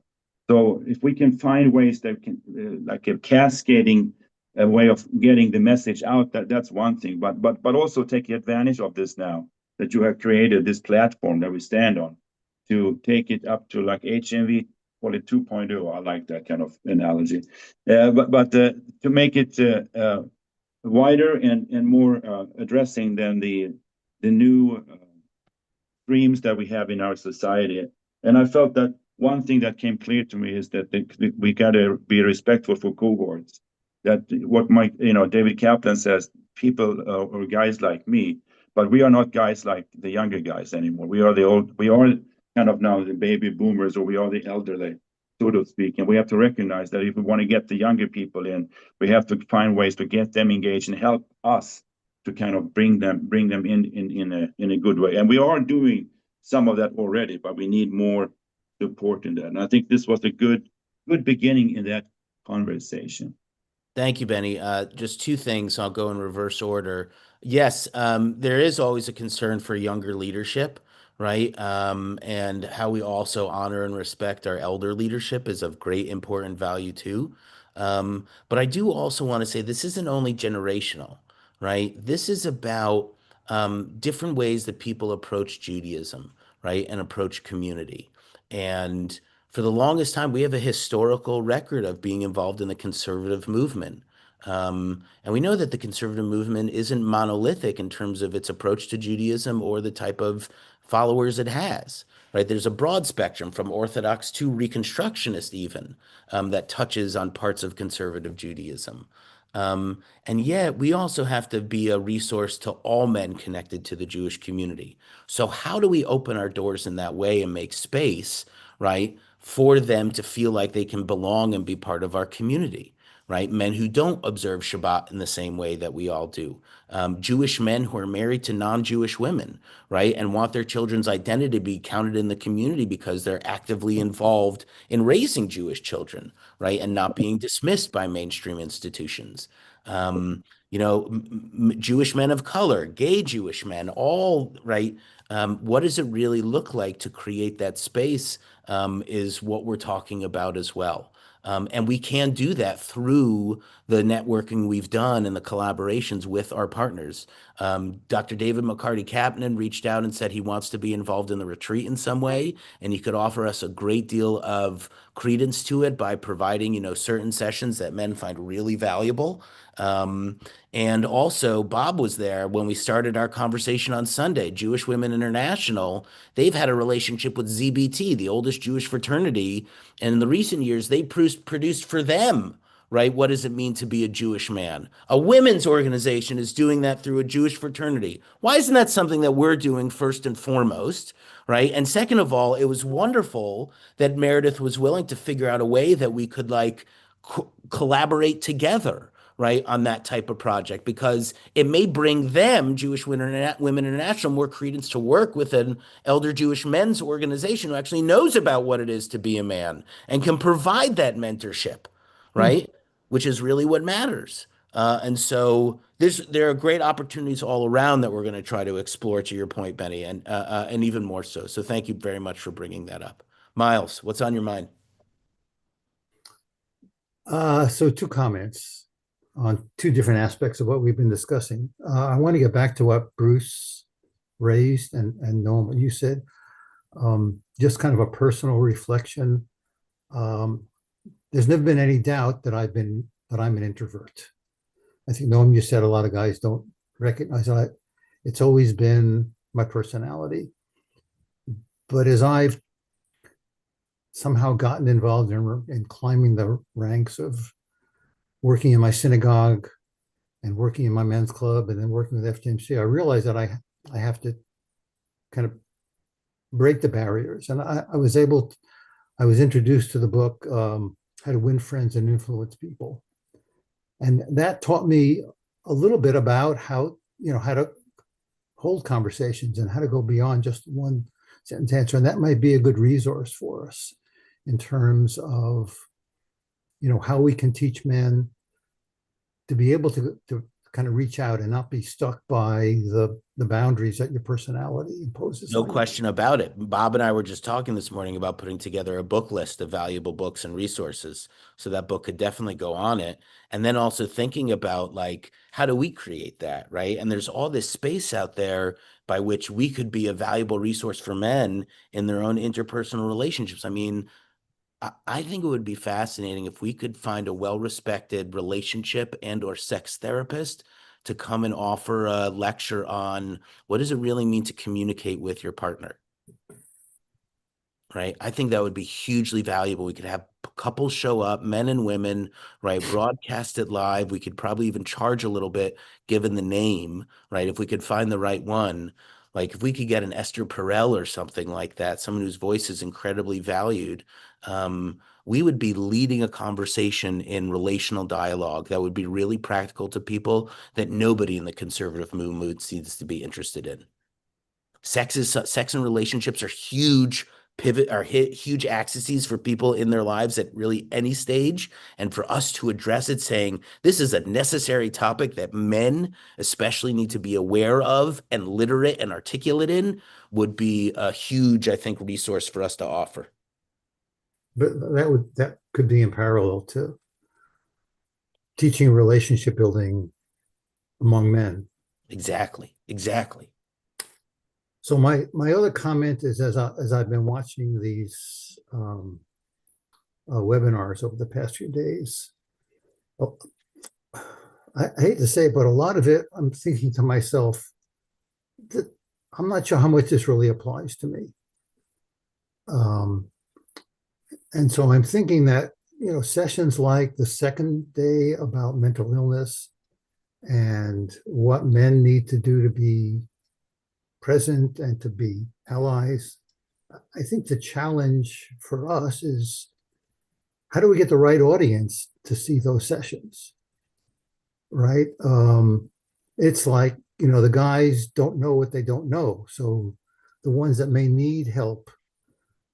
S8: So if we can find ways that can like a cascading a way of getting the message out, that's one thing, but also taking advantage of this now that you have created this platform that we stand on to take it up to like HMV, call it 2.0. I like that kind of analogy, but to make it wider and more addressing than the new streams that we have in our society. And I felt that one thing that came clear to me is that we got to be respectful for cohorts. That what David Kaplan says, people or guys like me, but we are not guys like the younger guys anymore. We are kind of now the baby boomers, or we are the elderly, so to speak. And we have to recognize that if we want to get the younger people in, we have to find ways to get them engaged and help us to kind of bring them in a good way. And we are doing some of that already, but we need more support in that. And I think this was a good beginning in that conversation.
S1: Thank you, Benny. Just two things. I'll go in reverse order. Yes, there is always a concern for younger leadership, right? And how we also honor and respect our elder leadership is of great important value too. But I do also want to say this isn't only generational, right? This is about different ways that people approach Judaism, right? And approach community. And for the longest time, we have a historical record of being involved in the conservative movement. And we know that the conservative movement isn't monolithic in terms of its approach to Judaism or the type of followers it has, right? There's a broad spectrum from Orthodox to Reconstructionist even that touches on parts of conservative Judaism. And yet we also have to be a resource to all men connected to the Jewish community. So how do we open our doors in that way and make space, right, for them to feel like they can belong and be part of our community, right? Men who don't observe Shabbat in the same way that we all do. Jewish men who are married to non-Jewish women, right? And want their children's identity to be counted in the community because they're actively involved in raising Jewish children, right? And not being dismissed by mainstream institutions. Jewish men of color, gay Jewish men, all right. What does it really look like to create that space is what we're talking about as well. And we can do that through the networking we've done and the collaborations with our partners. Dr. David McCarty-Kaplan reached out and said he wants to be involved in the retreat in some way, and he could offer us a great deal of credence to it by providing, certain sessions that men find really valuable. And also, Bob was there when we started our conversation on Sunday. Jewish Women International, they've had a relationship with ZBT, the oldest Jewish fraternity. And in the recent years, they produced for them, right? What does it mean to be a Jewish man? A women's organization is doing that through a Jewish fraternity. Why isn't that something that we're doing first and foremost, right? And second of all, it was wonderful that Meredith was willing to figure out a way that we could collaborate together, right, on that type of project, because it may bring them, Jewish Women International, more credence to work with an elder Jewish men's organization who actually knows about what it is to be a man and can provide that mentorship, right, which is really what matters. And so there are great opportunities all around that we're going to try to explore, to your point, Benny, and even more so. So thank you very much for bringing that up. Miles, what's on your mind?
S9: So two comments. on two different aspects of what we've been discussing. I want to get back to what Bruce raised and Noam, what you said. Just kind of a personal reflection. There's never been any doubt that I'm an introvert. I think, Noam, you said a lot of guys don't recognize that. It's always been my personality. But as I've somehow gotten involved in climbing the ranks of working in my synagogue and working in my men's club and then working with FJMC, I realized that I have to kind of break the barriers. And I was introduced to the book, How to Win Friends and Influence People. And that taught me a little bit about how to hold conversations and how to go beyond just one sentence answer. And that might be a good resource for us in terms of, how we can teach men to be able to kind of reach out and not be stuck by the boundaries that your personality imposes.
S1: No question about it. Bob and I were just talking this morning about putting together a book list of valuable books and resources. So that book could definitely go on it. And then also thinking about, like, how do we create that, right? And there's all this space out there by which we could be a valuable resource for men in their own interpersonal relationships. I mean, I think it would be fascinating if we could find a well-respected relationship and or sex therapist to come and offer a lecture on what does it really mean to communicate with your partner, right? I think that would be hugely valuable. We could have couples show up, men and women, right? Broadcast it live. We could probably even charge a little bit given the name, right? If we could find the right one. Like if we could get an Esther Perel or something like that, someone whose voice is incredibly valued, we would be leading a conversation in relational dialogue that would be really practical to people that nobody in the conservative movement seems to be interested in. Sex and relationships are huge huge axes for people in their lives at really any stage. And for us to address it, saying this is a necessary topic that men especially need to be aware of and literate and articulate in, would be a huge, I think, resource for us to offer.
S9: But that could be in parallel to teaching relationship building among men.
S1: Exactly.
S9: So my other comment is, as I've been watching these webinars over the past few days, I hate to say it, but a lot of it, I'm thinking to myself that I'm not sure how much this really applies to me. And so I'm thinking that, sessions like the second day about mental illness and what men need to do to be present and to be allies, I think the challenge for us is how do we get the right audience to see those sessions, right? It's like, the guys don't know what they don't know. So the ones that may need help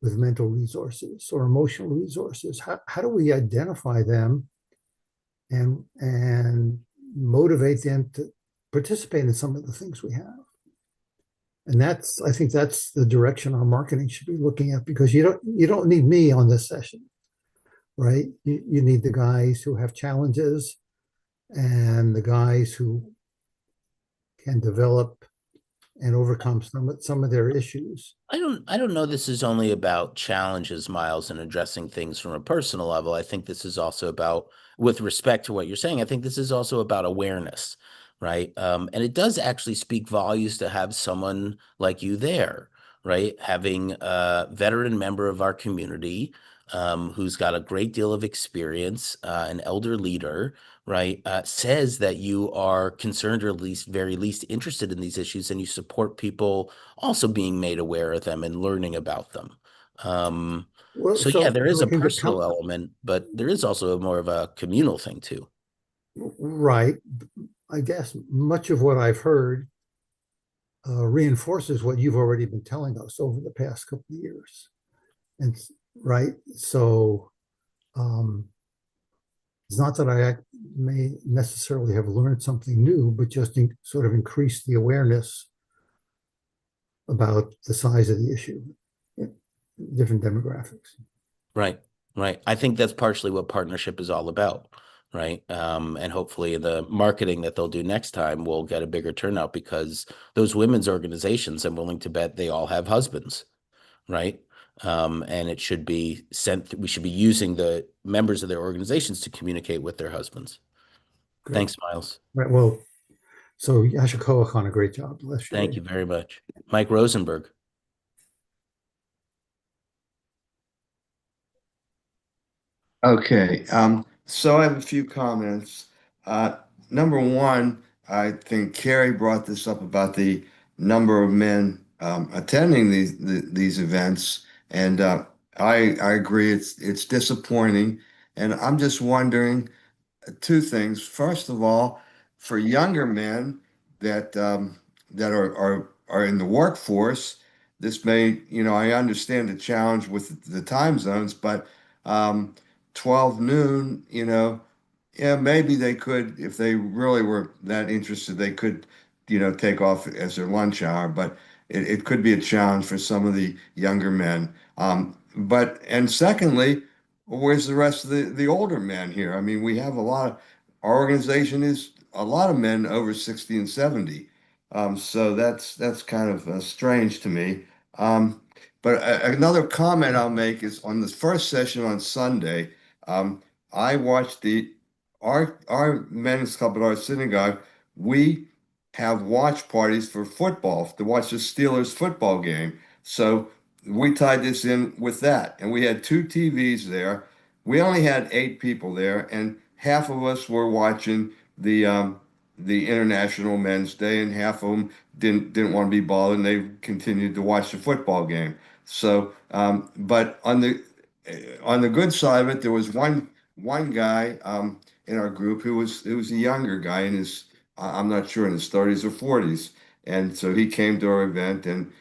S9: with mental resources or emotional resources, how do we identify them and motivate them to participate in some of the things we have? And I think that's the direction our marketing should be looking at, because you don't need me on this session, right? You need the guys who have challenges and the guys who can develop and overcome some of their issues.
S1: I don't know this is only about challenges, Miles, and addressing things from a personal level. I think this is also about, with respect to what you're saying, I think this is also about awareness, right? And it does actually speak volumes to have someone like you there, right? Having a veteran member of our community who's got a great deal of experience, an elder leader, right, says that you are concerned, or at least very least interested in these issues, and you support people also being made aware of them and learning about them. So yeah, there is a personal element, but there is also more of a communal thing too.
S9: Right. I guess much of what I've heard reinforces what you've already been telling us over the past couple of years. And right. So it's not that I may necessarily have learned something new, but just sort of increase the awareness about the size of the issue, different demographics.
S1: Right. I think that's partially what partnership is all about, right? And hopefully the marketing that they'll do next time will get a bigger turnout because those women's organizations, I'm willing to bet they all have husbands, right? And it should be sent, we should be using the members of their organizations to communicate with their husbands.
S9: Great.
S1: Thanks, Miles.
S9: Right. Well, so Yasha on a great job. Bless you.
S1: Thank you very much. Mike Rosenberg.
S10: Okay, so I have a few comments. Uh, Number one, I think Carrie brought this up about the number of men attending these events, and I agree it's disappointing, and I'm just wondering two things. First of all, for younger men that that are in the workforce, this may, I understand the challenge with the time zones, but um, 12 noon, yeah, maybe they could, if they really were that interested, they could, take off as their lunch hour, but it could be a challenge for some of the younger men. And secondly, where's the rest of the older men here? I mean, we have our organization is a lot of men over 60 and 70. So that's kind of strange to me. But another comment I'll make is on the first session on Sunday, I watched our men's club at our synagogue. We have watch parties for football to watch the Steelers football game. So we tied this in with that, and we had two TVs there. We only had 8 people there, and half of us were watching the International Men's Day, and half of them didn't want to be bothered, and they continued to watch the football game. So, but on the good side of it, there was one guy in our group who was a younger guy in his I'm not sure in his 30s or 40s, and so he came to our event, and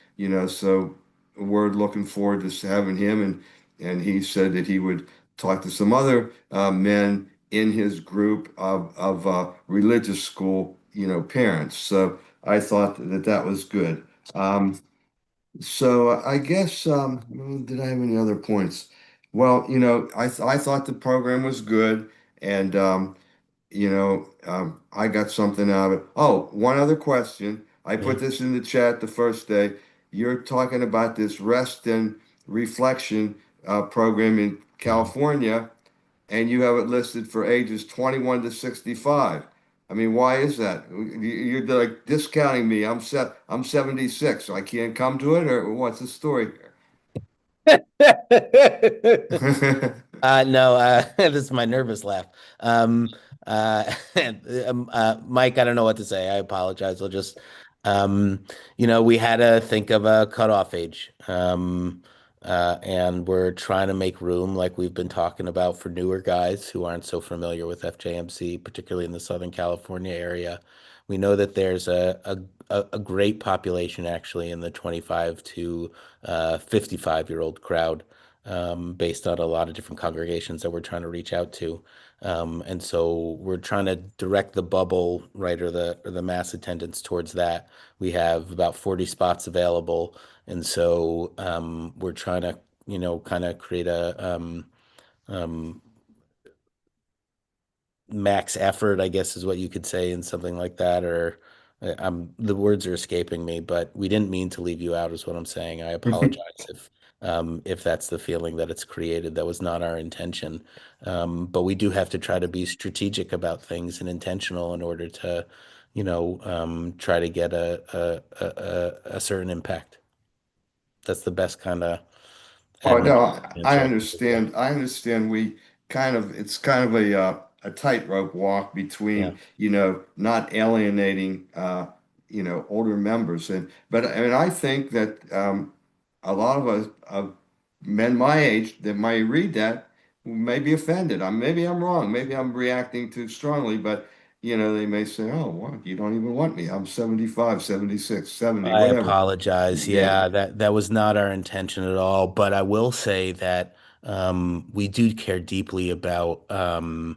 S10: so we're looking forward to having him, and he said that he would talk to some other men in his group of religious school, parents. So I thought that was good. So I guess did I have any other points? Well, I thought the program was good, and I got something out of it. Oh, one other question. I
S1: Yeah.
S10: put this in the chat the first day. You're talking about this rest and reflection program in
S1: Mhm.
S10: California, and you have it listed for ages 21 to 65. I mean, why is that? You're like discounting me. I'm 76, so I can't come to it, or what's the story here?
S1: No, this is my nervous laugh. Um, Mike, I don't know what to say. I apologize. I'll just, we had to think of a cutoff age. And we're trying to make room, like we've been talking about, for newer guys who aren't so familiar with FJMC, particularly in the Southern California area. We know that there's a great population actually in the 25 to 55-year-old crowd, based on a lot of different congregations that we're trying to reach out to. And so we're trying to direct the bubble, right, or the mass attendance towards that. We have about 40 spots available. And so we're trying to, kind of create um, max effort, I guess is what you could say in something like that. Or the words are escaping me, but we didn't mean to leave you out, is what I'm saying. I apologize if that's the feeling that it's created. That was not our intention. But we do have to try to be strategic about things and intentional in order to, try to get a certain impact. That's the best kind of
S10: Oh, no,
S1: admin
S10: I
S1: answer I can give you.
S10: understand. I understand. It's kind of a tightrope walk
S1: Yeah.
S10: between, not alienating, older members. But I mean, I think that a lot of us, men my age that might read that may be offended. Maybe I'm wrong. Maybe I'm reacting too strongly, but, they may say, oh, well, you don't even want me. I'm 75, 76, 70,
S1: I
S10: whatever.
S1: apologize.
S10: Yeah.
S1: Yeah, that was not our intention at all. But I will say that we do care deeply about the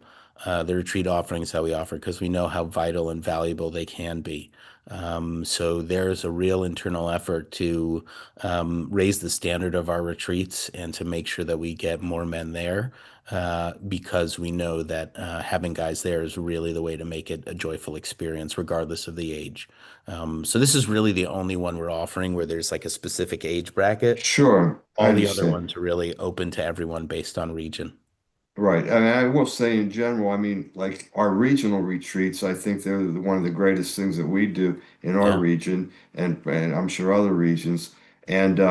S1: retreat offerings that we offer because we know how vital and valuable they can be. So there's a real internal effort to raise the standard of our retreats and to make sure that we get more men there, because we know that having guys there is really the way to make it a joyful experience, regardless of the age. So this is really the only one we're offering where there's like a specific age bracket.
S10: Sure, I
S1: All the other
S10: understand.
S1: ones are really open to everyone based on region.
S10: Right. And I will say in general, I mean, like our regional retreats, I think they're one of the greatest things that we do in our
S1: Yeah.
S10: region and I'm sure other regions. And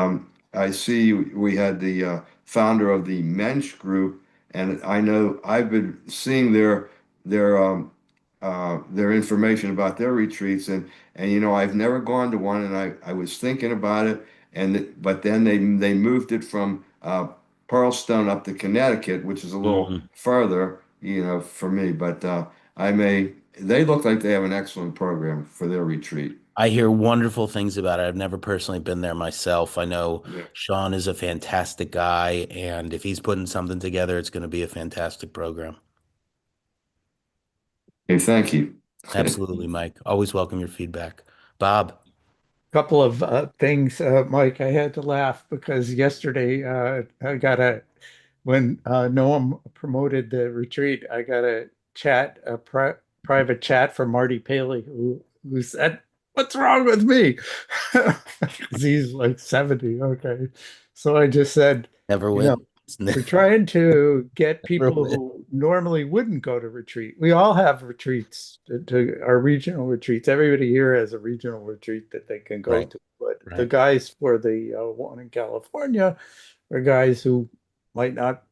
S10: I see we had the founder of the Mensch group, and I know I've been seeing their information about their retreats, and you know I've never gone to one, and I was thinking about it, but then they moved it from Pearlstone up to Connecticut, which is a little
S1: Mhm.
S10: further, you know, for me. But they look like they have an excellent program for their retreat.
S1: I hear wonderful things about it. I've never personally been there myself. I know
S10: Yeah.
S1: Sean is a fantastic guy, and if he's putting something together, it's going to be a fantastic program.
S10: Hey, thank you.
S1: Absolutely, Mike. Always welcome your feedback. Bob.
S2: Couple of things, Mike. I had to laugh because yesterday I got when Noam promoted the retreat, I got a chat, private chat from Marty Paley, who said, "What's wrong with me?" 'Cause he's like 70. Okay, so I just said,
S1: Never
S2: you know,
S1: win. It's
S2: we're trying to get
S1: never
S2: people
S1: win.
S2: who normally wouldn't go to retreat. We all have retreats to our regional retreats. Everybody here has a regional retreat that they can go
S1: Right,
S2: to. But the
S1: right.
S2: guys for the one in California are guys who might not,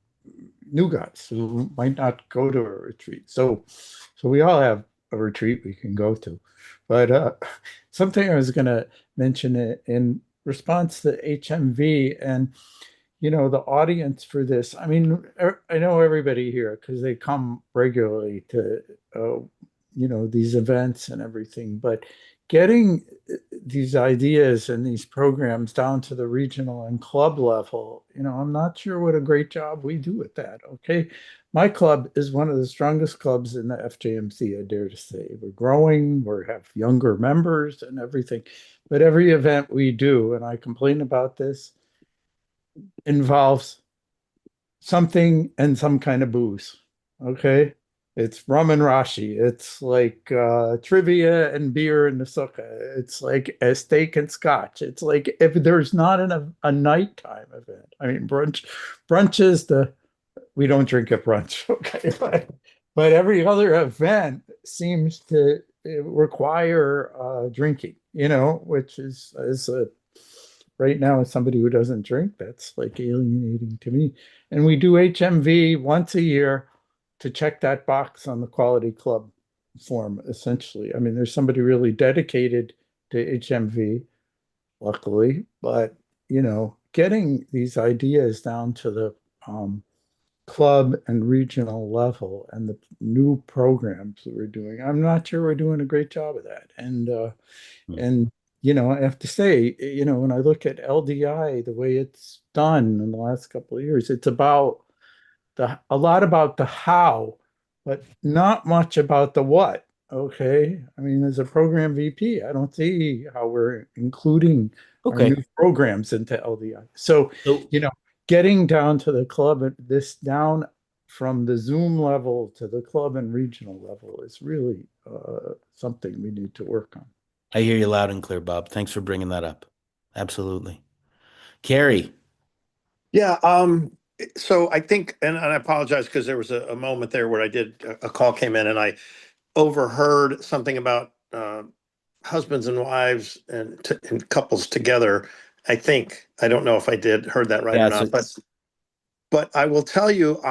S2: new guys who might not go to a retreat. So we all have a retreat we can go to. But something I was going to mention in response to HMV and the audience for this. I mean, I know everybody here because they come regularly to, these events and everything, but getting these ideas and these programs down to the regional and club level, I'm not sure what a great job we do with that. Okay. My club is one of the strongest clubs in the FJMC, I dare to say. We're growing, we have younger members and everything. But every event we do, and I complain about this, involves something and some kind of booze. Okay. It's rum and rashi. It's like trivia and beer in the sukkah. It's like a steak and scotch. It's like if there's not a nighttime event. I mean, brunch is we don't drink at brunch. Okay. But every other event seems to require drinking, which is a right now as somebody who doesn't drink, that's like alienating to me. And we do HMV once a year to check that box on the quality club form, essentially. I mean, there's somebody really dedicated to HMV, luckily, but getting these ideas down to the club and regional level and the new programs that we're doing, I'm not sure we're doing a great job of that.
S1: Hmm.
S2: And I have to say, when I look at LDI, the way it's done in the last couple of years, it's about a lot about the how, but not much about the what. Okay. I mean, as a program VP, I don't see how we're including our
S1: Okay.
S2: new programs into LDI. So,
S1: So
S2: getting down to the club, this down from the Zoom level to the club and regional level is really something we need to work on.
S1: I hear you loud and clear, Bob. Thanks for bringing that up. Absolutely. Carrie.
S3: Yeah, so I think, and I apologize because there was a moment there where a call came in and I overheard something about husbands and wives and couples together. I don't know if I heard that right or
S1: Yeah, so
S3: not, but I will tell you,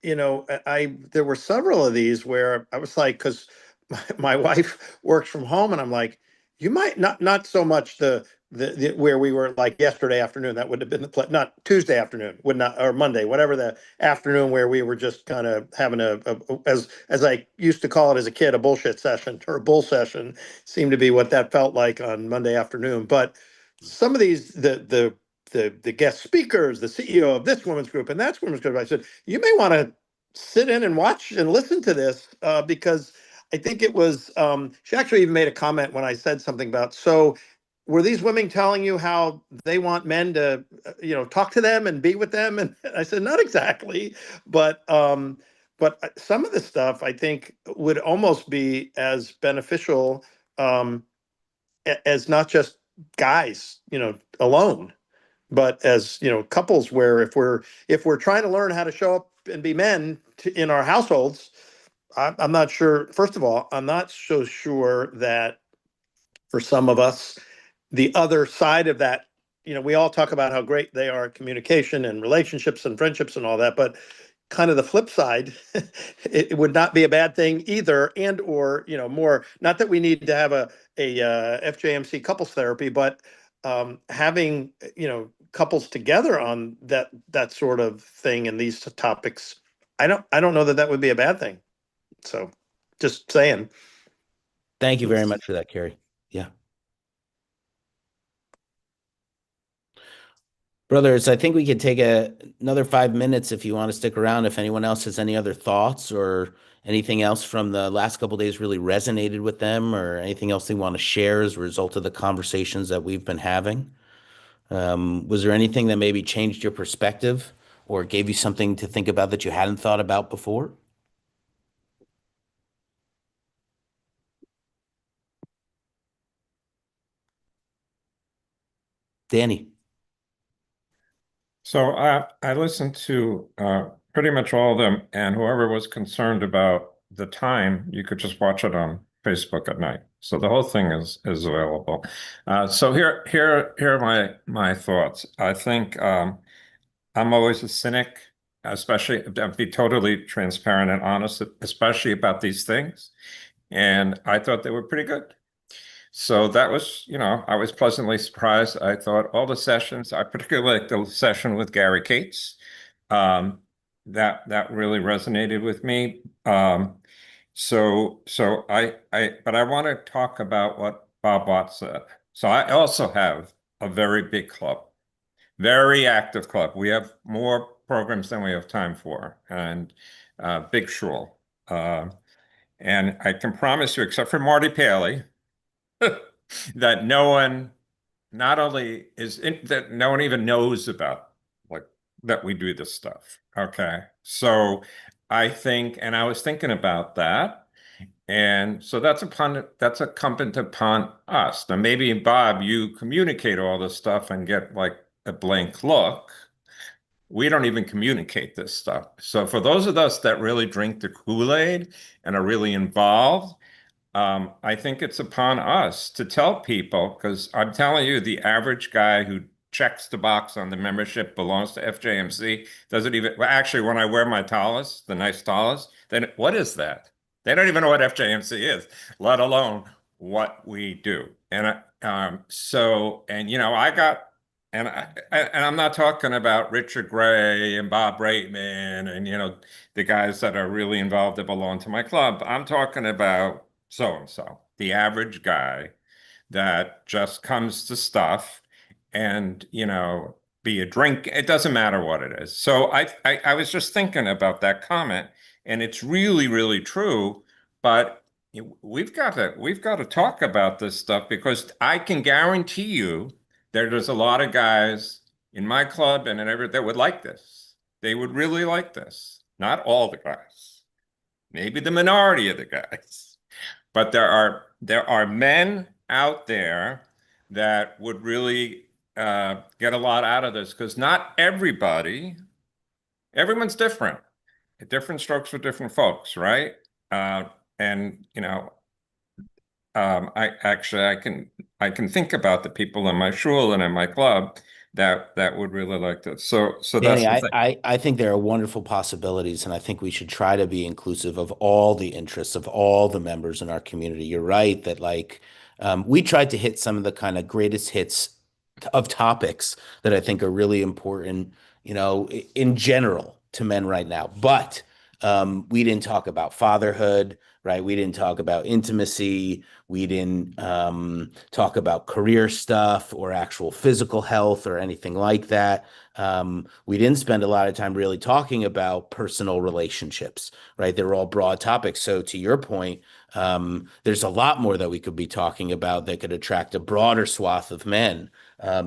S3: there were several of these where I was like, because my wife works from home, and I'm like, you might not so much the where we were like yesterday afternoon. That would have been not Tuesday afternoon, would not, or Monday, whatever the afternoon where we were just kind of having as I used to call it as a kid, a bullshit session or a bull session seemed to be what that felt like on Monday afternoon. But some of these the guest speakers, the CEO of this women's group and that women's group. I said, you may want to sit in and watch and listen to this because I think it was, she actually even made a comment when I said something about, so were these women telling you how they want men to, talk to them and be with them? And I said, not exactly, but some of the stuff I think would almost be as beneficial as not just guys, alone, but as couples, where if we're trying to learn how to show up and be men in our households, I'm not sure. First of all, I'm not so sure that for some of us, the other side of that, we all talk about how great they are at communication and relationships and friendships and all that, but kind of the flip side, it would not be a bad thing either, and or more. Not that we need to have a FJMC couples therapy, but having couples together on that sort of thing and these topics, I don't know that would be a bad thing. So, just saying.
S1: Thank you very much for that, Carrie. Yeah. Brothers, I think we could take another 5 minutes if you want to stick around. If anyone else has any other thoughts or anything else from the last couple of days really resonated with them, or anything else they want to share as a result of the conversations that we've been having. Was there anything that maybe changed your perspective or gave you something to think about that you hadn't thought about before? Danny.
S11: So I listened to pretty much all of them, and whoever was concerned about the time, you could just watch it on Facebook at night. So the whole thing is available. So here are my thoughts. I think I'm always a cynic, especially to be totally transparent and honest, especially about these things. And I thought they were pretty good. So that was, I was pleasantly surprised. I thought all the sessions, I particularly like the session with Gary Cates. That really resonated with me. But I want to talk about what Bob Watts said. So I also have a very big club, very active club. We have more programs than we have time for, and big shul. And I can promise you, except for Marty Paley, that no one not only that no one even knows about, like, that we do this stuff. Okay. So I think, and I was thinking about that. And so that's incumbent upon us. Now, maybe Bob, you communicate all this stuff and get like a blank look. We don't even communicate this stuff. So for those of us that really drink the Kool-Aid and are really involved, I think it's upon us to tell people, because I'm telling you, the average guy who checks the box on the membership belongs to FJMC doesn't even, well, actually, when I wear my tallis, the nice tallis, then what is that? They don't even know what FJMC is, let alone what we do. And I'm not talking about Richard Gray and Bob Reitman and, the guys that are really involved that belong to my club. I'm talking about so-and-so, the average guy that just comes to stuff and, be a drink. It doesn't matter what it is. So I was just thinking about that comment, and it's really, really true. But we've got to talk about this stuff, because I can guarantee you there's a lot of guys in my club and in every that would like this. They would really like this. Not all the guys, maybe the minority of the guys. But there are men out there that would really get a lot out of this, because not everyone's different. Different strokes for different folks, right? And I can think about the people in my shul and in my club that would really like this. So
S1: Danny,
S11: that's the thing.
S1: I think there are wonderful possibilities, and I think we should try to be inclusive of all the interests of all the members in our community. You're right that, like, we tried to hit some of the kind of greatest hits of topics that I think are really important, in general to men right now. But we didn't talk about fatherhood, right? We didn't talk about intimacy. We didn't talk about career stuff or actual physical health or anything like that. We didn't spend a lot of time really talking about personal relationships, right? They were all broad topics. So to your point, there's a lot more that we could be talking about that could attract a broader swath of men.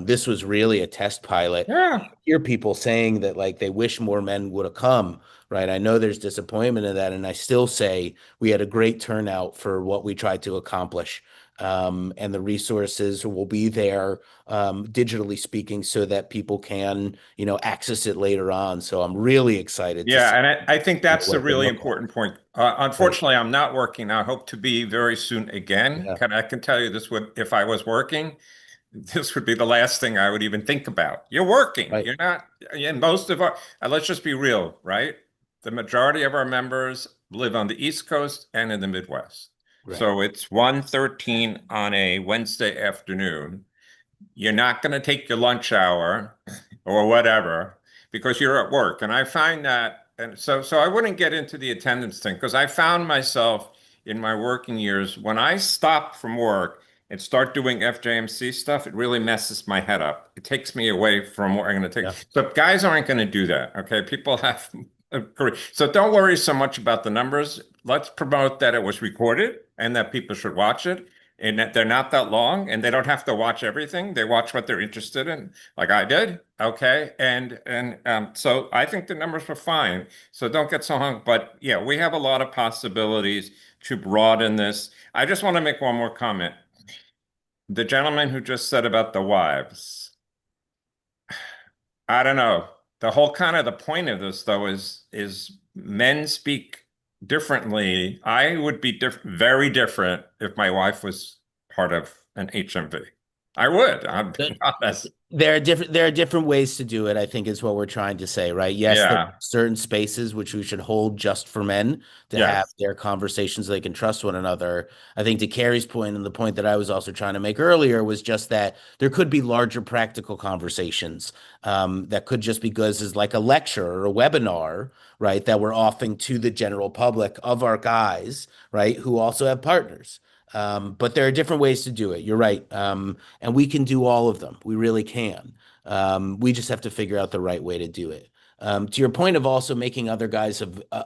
S1: This was really a test pilot.
S11: Yeah.
S1: I hear people saying that like they wish more men would have come, right? I know there's disappointment in that, and I still say we had a great turnout for what we tried to accomplish. And the resources will be there, digitally speaking, so that people can, access it later on. So I'm really excited to
S11: Yeah,
S1: see
S11: and I think that's
S1: what
S11: the
S1: it could
S11: really
S1: look like.
S11: important point. Unfortunately, I'm not working. I hope to be very soon again.
S1: Yeah.
S11: I can tell you this would, if I was working, this would be the last thing I would even think about. You're working.
S1: Right.
S11: You're not, and most of our, let's just be real, right? The majority of our members live on the East Coast and in the Midwest.
S1: Right.
S11: So it's 1:13 on a Wednesday afternoon. You're not going to take your lunch hour or whatever because you're at work. And I find that, and so I wouldn't get into the attendance thing because I found myself in my working years, when I stop from work and start doing FJMC stuff, it really messes my head up. It takes me away from what I'm going to take.
S1: Yeah.
S11: So guys aren't going to do that. Okay. People have a career. So don't worry so much about the numbers. Let's promote that it was recorded and that people should watch it. And that they're not that long and they don't have to watch everything. They watch what they're interested in, like I did. Okay. So I think the numbers were fine. So don't get so hung. But yeah, we have a lot of possibilities to broaden this. I just want to make one more comment. The gentleman who just said about the wives, I don't know. The whole kind of the point of this though is men speak differently. I would be very different if my wife was part of an HMV. I would. I'm being honest.
S1: There are different ways to do it, I think is what we're trying to say, right? Yes, there
S11: Yeah.
S1: are certain spaces which we should hold just for men to
S11: Yes.
S1: have their conversations so they can trust one another. I think to Carrie's point, and the point that I was also trying to make earlier was just that there could be larger practical conversations that could just be good as like a lecture or a webinar, right? That we're offering to the general public of our guys, right? Who also have partners. But there are different ways to do it. You're right. And we can do all of them. We really can. We just have to figure out the right way to do it. To your point of also making other guys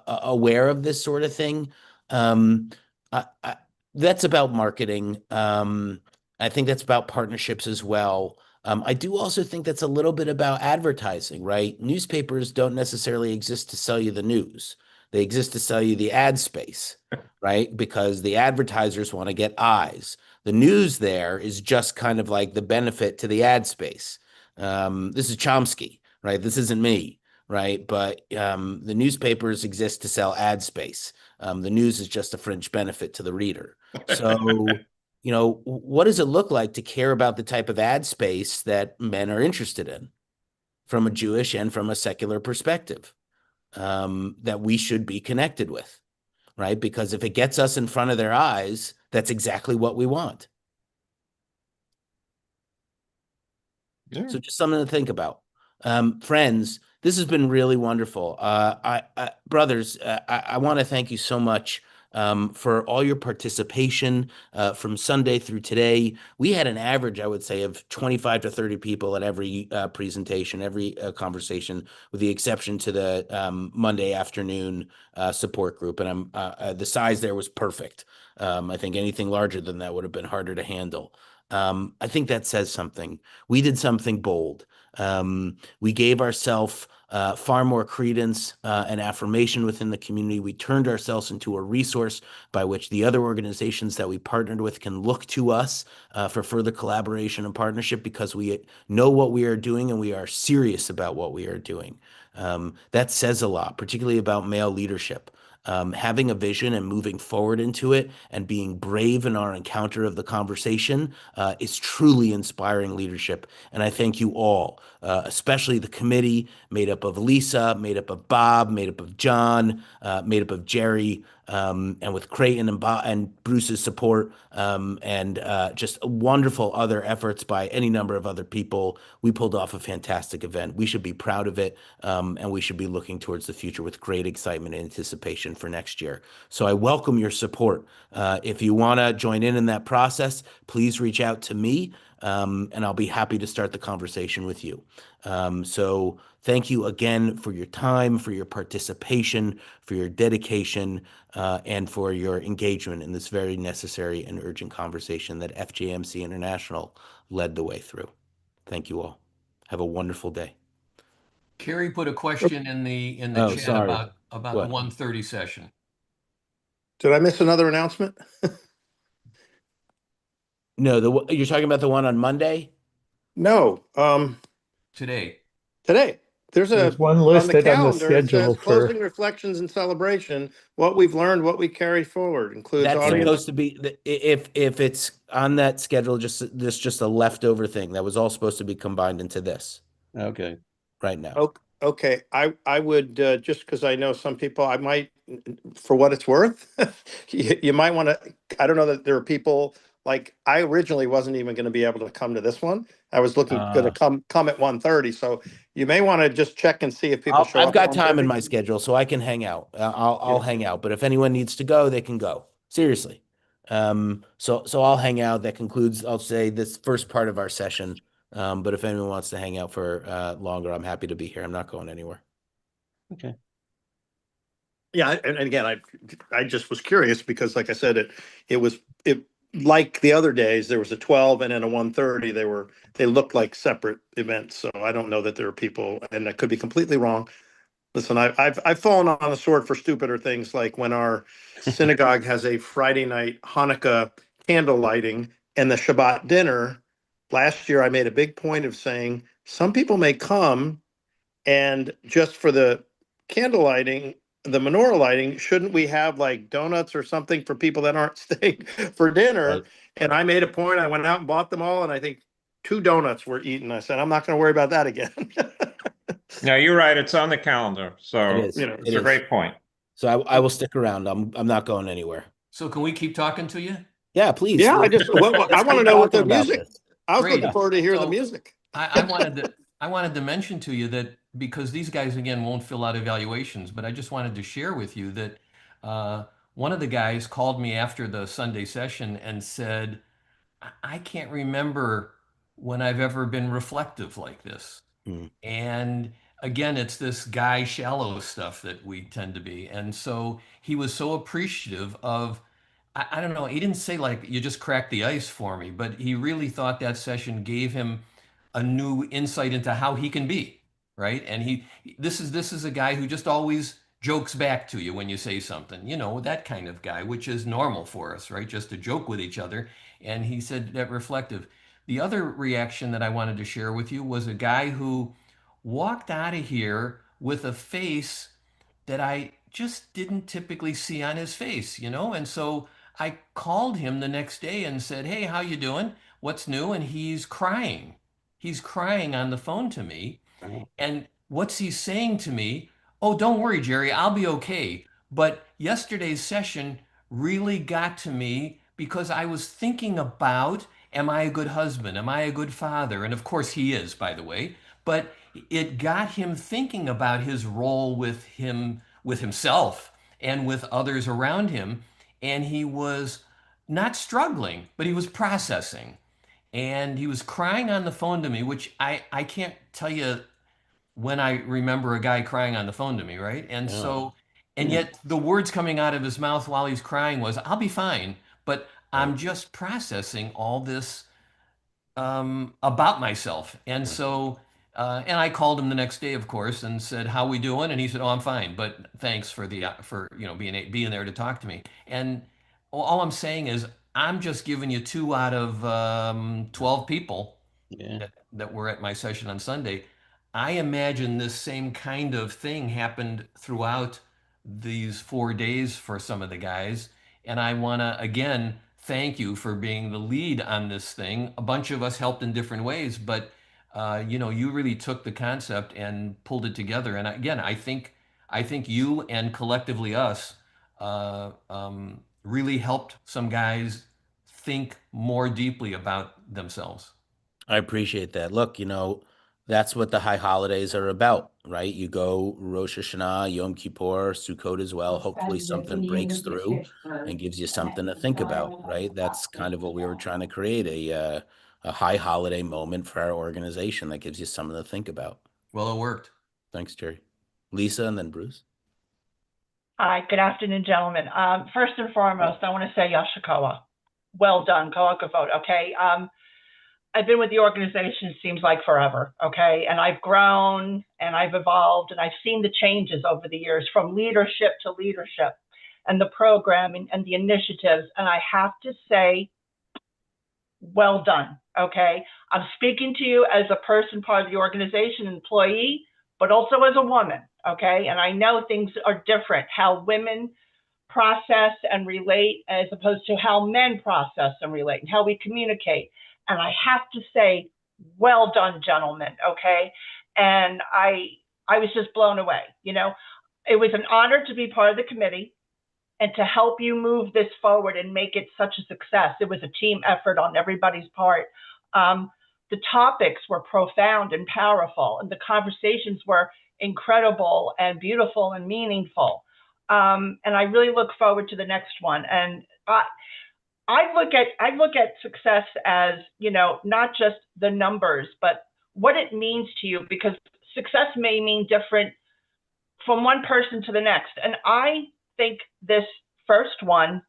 S1: aware of this sort of thing, that's about marketing. I think that's about partnerships as well. I do also think that's a little bit about advertising, right? Newspapers don't necessarily exist to sell you the news. They exist to sell you the ad space, right? Because the advertisers want to get eyes. The news there is just kind of like the benefit to the ad space. This is Chomsky, right? This isn't me, right? But the newspapers exist to sell ad space. The news is just a fringe benefit to the reader. So, what does it look like to care about the type of ad space that men are interested in from a Jewish and from a secular perspective that we should be connected with? Right? Because if it gets us in front of their eyes, that's exactly what we want.
S11: Yeah.
S1: So just something to think about. Friends, this has been really wonderful. Brothers, I want to thank you so much for all your participation from Sunday through today. We had an average, I would say, of 25 to 30 people at every presentation, every conversation, with the exception to the Monday afternoon support group. And the size there was perfect. I think anything larger than that would have been harder to handle. I think that says something. We did something bold. We gave ourselves far more credence and affirmation within the community. We turned ourselves into a resource by which the other organizations that we partnered with can look to us for further collaboration and partnership because we know what we are doing and we are serious about what we are doing. That says a lot, particularly about male leadership. Having a vision and moving forward into it and being brave in our encounter of the conversation is truly inspiring leadership. And I thank you all, especially the committee made up of Lisa, made up of Bob, made up of John, made up of Jerry, and with Creighton and Bruce's support, and just wonderful other efforts by any number of other people. We pulled off a fantastic event. We should be proud of it, and we should be looking towards the future with great excitement and anticipation. vision for next year. So I welcome your support. If you want to join in that process, please reach out to me, and I'll be happy to start the conversation with you. So thank you again for your time, for your participation, for your dedication, and for your engagement in this very necessary and urgent conversation that FJMC International led the way through. Thank you all. Have a wonderful day.
S12: Carrie put a question in the
S1: Oh,
S12: chat
S1: sorry.
S12: about
S1: What?
S12: the 1:30 session.
S3: Did I miss another announcement?
S1: No, you're talking about the one on Monday?
S3: No,
S12: Today.
S3: today.
S2: There's one
S3: On the
S2: listed on the
S3: calendar, it
S2: schedule
S3: says
S2: for,
S3: closing reflections and celebration, what we've learned, what we carry forward, includes
S1: That's
S3: audience.
S1: supposed to be if it's on that schedule, just a leftover thing. That was all supposed to be combined into this
S7: Okay.
S1: right now.
S3: Okay, I would, just because I know some people, I might, for what it's worth, you might want to, I don't know that there are people, like, I originally wasn't even going to be able to come to this one. I was going to come at 1:30, so you may want to just check and see if people show
S1: I've
S3: up at
S1: got time in
S3: 1:30.
S1: my schedule, so I can hang out. I'll
S3: Yeah.
S1: hang out. But if anyone needs to go, they can go. Seriously. So I'll hang out. That concludes, I'll say, this first part of our session. But if anyone wants to hang out for longer, I'm happy to be here. I'm not going anywhere.
S7: Okay.
S3: Yeah, and again, I just was curious because, like I said, it like the other days, there was a 12 and then a 1:30. They looked like separate events. So I don't know that there are people, and I could be completely wrong. Listen, I've fallen on the sword for stupider things, like when our synagogue has a Friday night Hanukkah candle lighting and the Shabbat dinner. Last year, I made a big point of saying some people may come, and just for the candle lighting, the menorah lighting, shouldn't we have like donuts or something for people that aren't staying for dinner?
S1: Right.
S3: And I made a point. I went out and bought them all, and I think 2 donuts were eaten. I said, I'm not going to worry about that again.
S11: No, you're right. It's on the calendar.
S1: It
S11: So,
S1: is.
S11: it's
S1: It
S11: a
S1: is.
S11: great point.
S1: So I will stick around. I'm not going anywhere.
S12: So can we keep talking to you?
S1: Yeah, please.
S3: Yeah, I
S1: Let's
S3: want to
S1: keep
S3: know what
S1: talking
S3: the
S1: about
S3: music.
S1: this.
S3: I was
S12: Great.
S3: looking forward to hear the
S12: So
S3: music.
S12: I wanted to mention to you that, because these guys again won't fill out evaluations, but I just wanted to share with you that one of the guys called me after the Sunday session and said, I can't remember when I've ever been reflective like this.
S1: Hmm.
S12: And again, it's this guy shallow stuff that we tend to be. And so he was so appreciative of, I don't know, he didn't say like, you just cracked the ice for me, but he really thought that session gave him a new insight into how he can be, right? And this is a guy who just always jokes back to you when you say something, that kind of guy, which is normal for us, right? Just to joke with each other. And he said that reflective. The other reaction that I wanted to share with you was a guy who walked out of here with a face that I just didn't typically see on his face, And so I called him the next day and said, "Hey, how you doing? What's new?" And he's crying. He's crying on the phone to me.
S7: Oh.
S12: And what's he saying to me? "Oh, don't worry, Jerry, I'll be okay." But yesterday's session really got to me because I was thinking about, am I a good husband? Am I a good father? And of course he is, by the way. But it got him thinking about his role with himself and with others around him. And he was not struggling, but he was processing. And he was crying on the phone to me, which I can't tell you when I remember a guy crying on the phone to me, right? And
S1: Yeah.
S12: so, and yet the words coming out of his mouth while he's crying was, "I'll be fine," but I'm just processing all this about myself. And so, and I called him the next day, of course, and said, "How we doing?" And he said, "Oh, I'm fine, but thanks for being there to talk to me." And all I'm saying is, I'm just giving you two out of 12 people
S7: Yeah.
S12: that were at my session on Sunday. I imagine this same kind of thing happened throughout these 4 days for some of the guys. And I want to, again, thank you for being the lead on this thing. A bunch of us helped in different ways, but you really took the concept and pulled it together. And again, I think you and collectively us really helped some guys think more deeply about themselves.
S1: I appreciate that. Look, That's what the high holidays are about, right? You go Rosh Hashanah, Yom Kippur, Sukkot as well. Hopefully something breaks through and gives you something to think about, right? That's kind of what we were trying to create, a high holiday moment for our organization that gives you something to think about.
S12: Well, it worked.
S1: Thanks, Jerry. Lisa and then Bruce.
S13: Hi, good afternoon, gentlemen. First and foremost, I want to say Yashikawa. Well done, Koa Kavod, okay? I've been with the organization, seems like forever, okay? And I've grown and I've evolved and I've seen the changes over the years from leadership to leadership and the programming and the initiatives. And I have to say, well done, okay? I'm speaking to you as a person, part of the organization, employee, but also as a woman, okay? And I know things are different, how women process and relate as opposed to how men process and relate and how we communicate. And I have to say, well done, gentlemen, okay? And I was just blown away, you know? It was an honor to be part of the committee and to help you move this forward and make it such a success. It was a team effort on everybody's part. The topics were profound and powerful, and the conversations were incredible and beautiful and meaningful. And I really look forward to the next one. And I look at success as, you know, not just the numbers, but what it means to you, because success may mean different from one person to the next. And I think this first one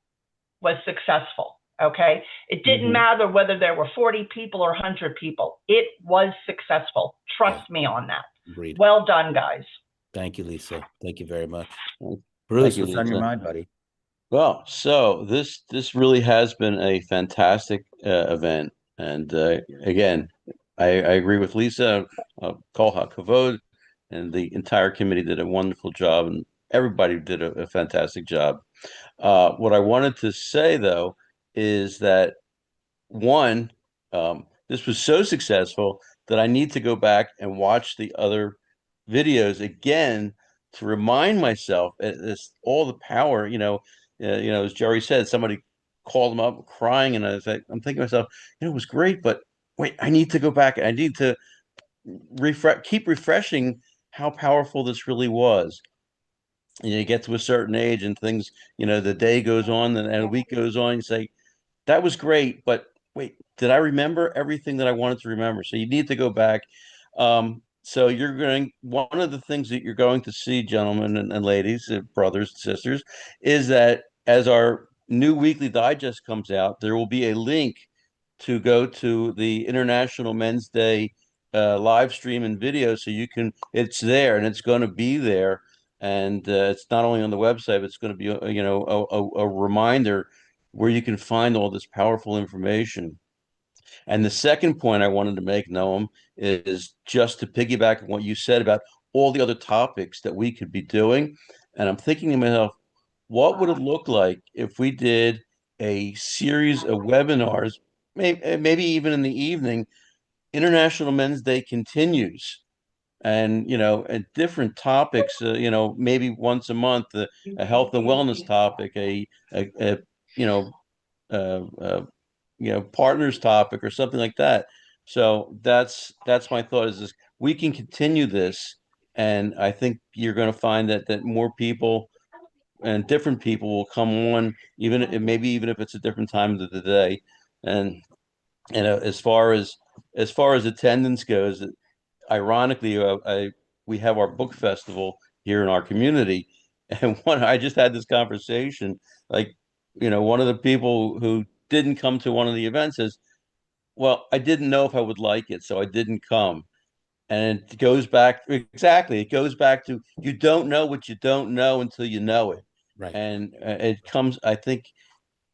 S13: was successful. Okay. It didn't matter whether there were 40 people or 100 people. It was successful. Trust me on that.
S1: Agreed.
S13: Well done, guys.
S1: Thank you, Lisa. Thank you very much.
S7: Thank
S1: Bruce,
S7: you,
S1: what's on your
S7: Lisa.
S1: mind, buddy?
S7: Well, so this really has been a fantastic event, and again, I agree with Lisa, Kolha Kavod, and the entire committee did a wonderful job, and everybody did a fantastic job. What I wanted to say though is that one, this was so successful that I need to go back and watch the other videos again to remind myself it's all the power, as Jerry said, somebody called him up crying, and I'm thinking to myself, it was great, but wait, I need to go back. I need to keep refreshing how powerful this really was. You get to a certain age and things, the day goes on and a week goes on, you say, that was great, but wait, did I remember everything that I wanted to remember? So you need to go back. So one of the things that you're going to see, gentlemen and ladies, brothers and sisters, is that as our new weekly digest comes out, there will be a link to go to the International Men's Day live stream and video. So it's there and it's going to be there. And it's not only on the website, but it's going to be, a reminder where you can find all this powerful information. And the second point I wanted to make, Noam, is just to piggyback on what you said about all the other topics that we could be doing. And I'm thinking to myself, what would it look like if we did a series of webinars, maybe even in the evening? International Men's Day continues. And, at different topics, maybe once a month, a health and wellness topic, a uh, uh, partners topic or something like that. So that's my thought is this, we can continue this. And I think you're going to find that more people and different people will come on, maybe even if it's a different time of the day. And, as far as attendance goes, ironically, we have our book festival here in our community. And I just had this conversation, like, one of the people who didn't come to one of the events says, well, I didn't know if I would like it, so I didn't come. And it goes back, exactly. It goes back to, you don't know what you don't know until you know it.
S1: Right.
S7: And it comes, I think,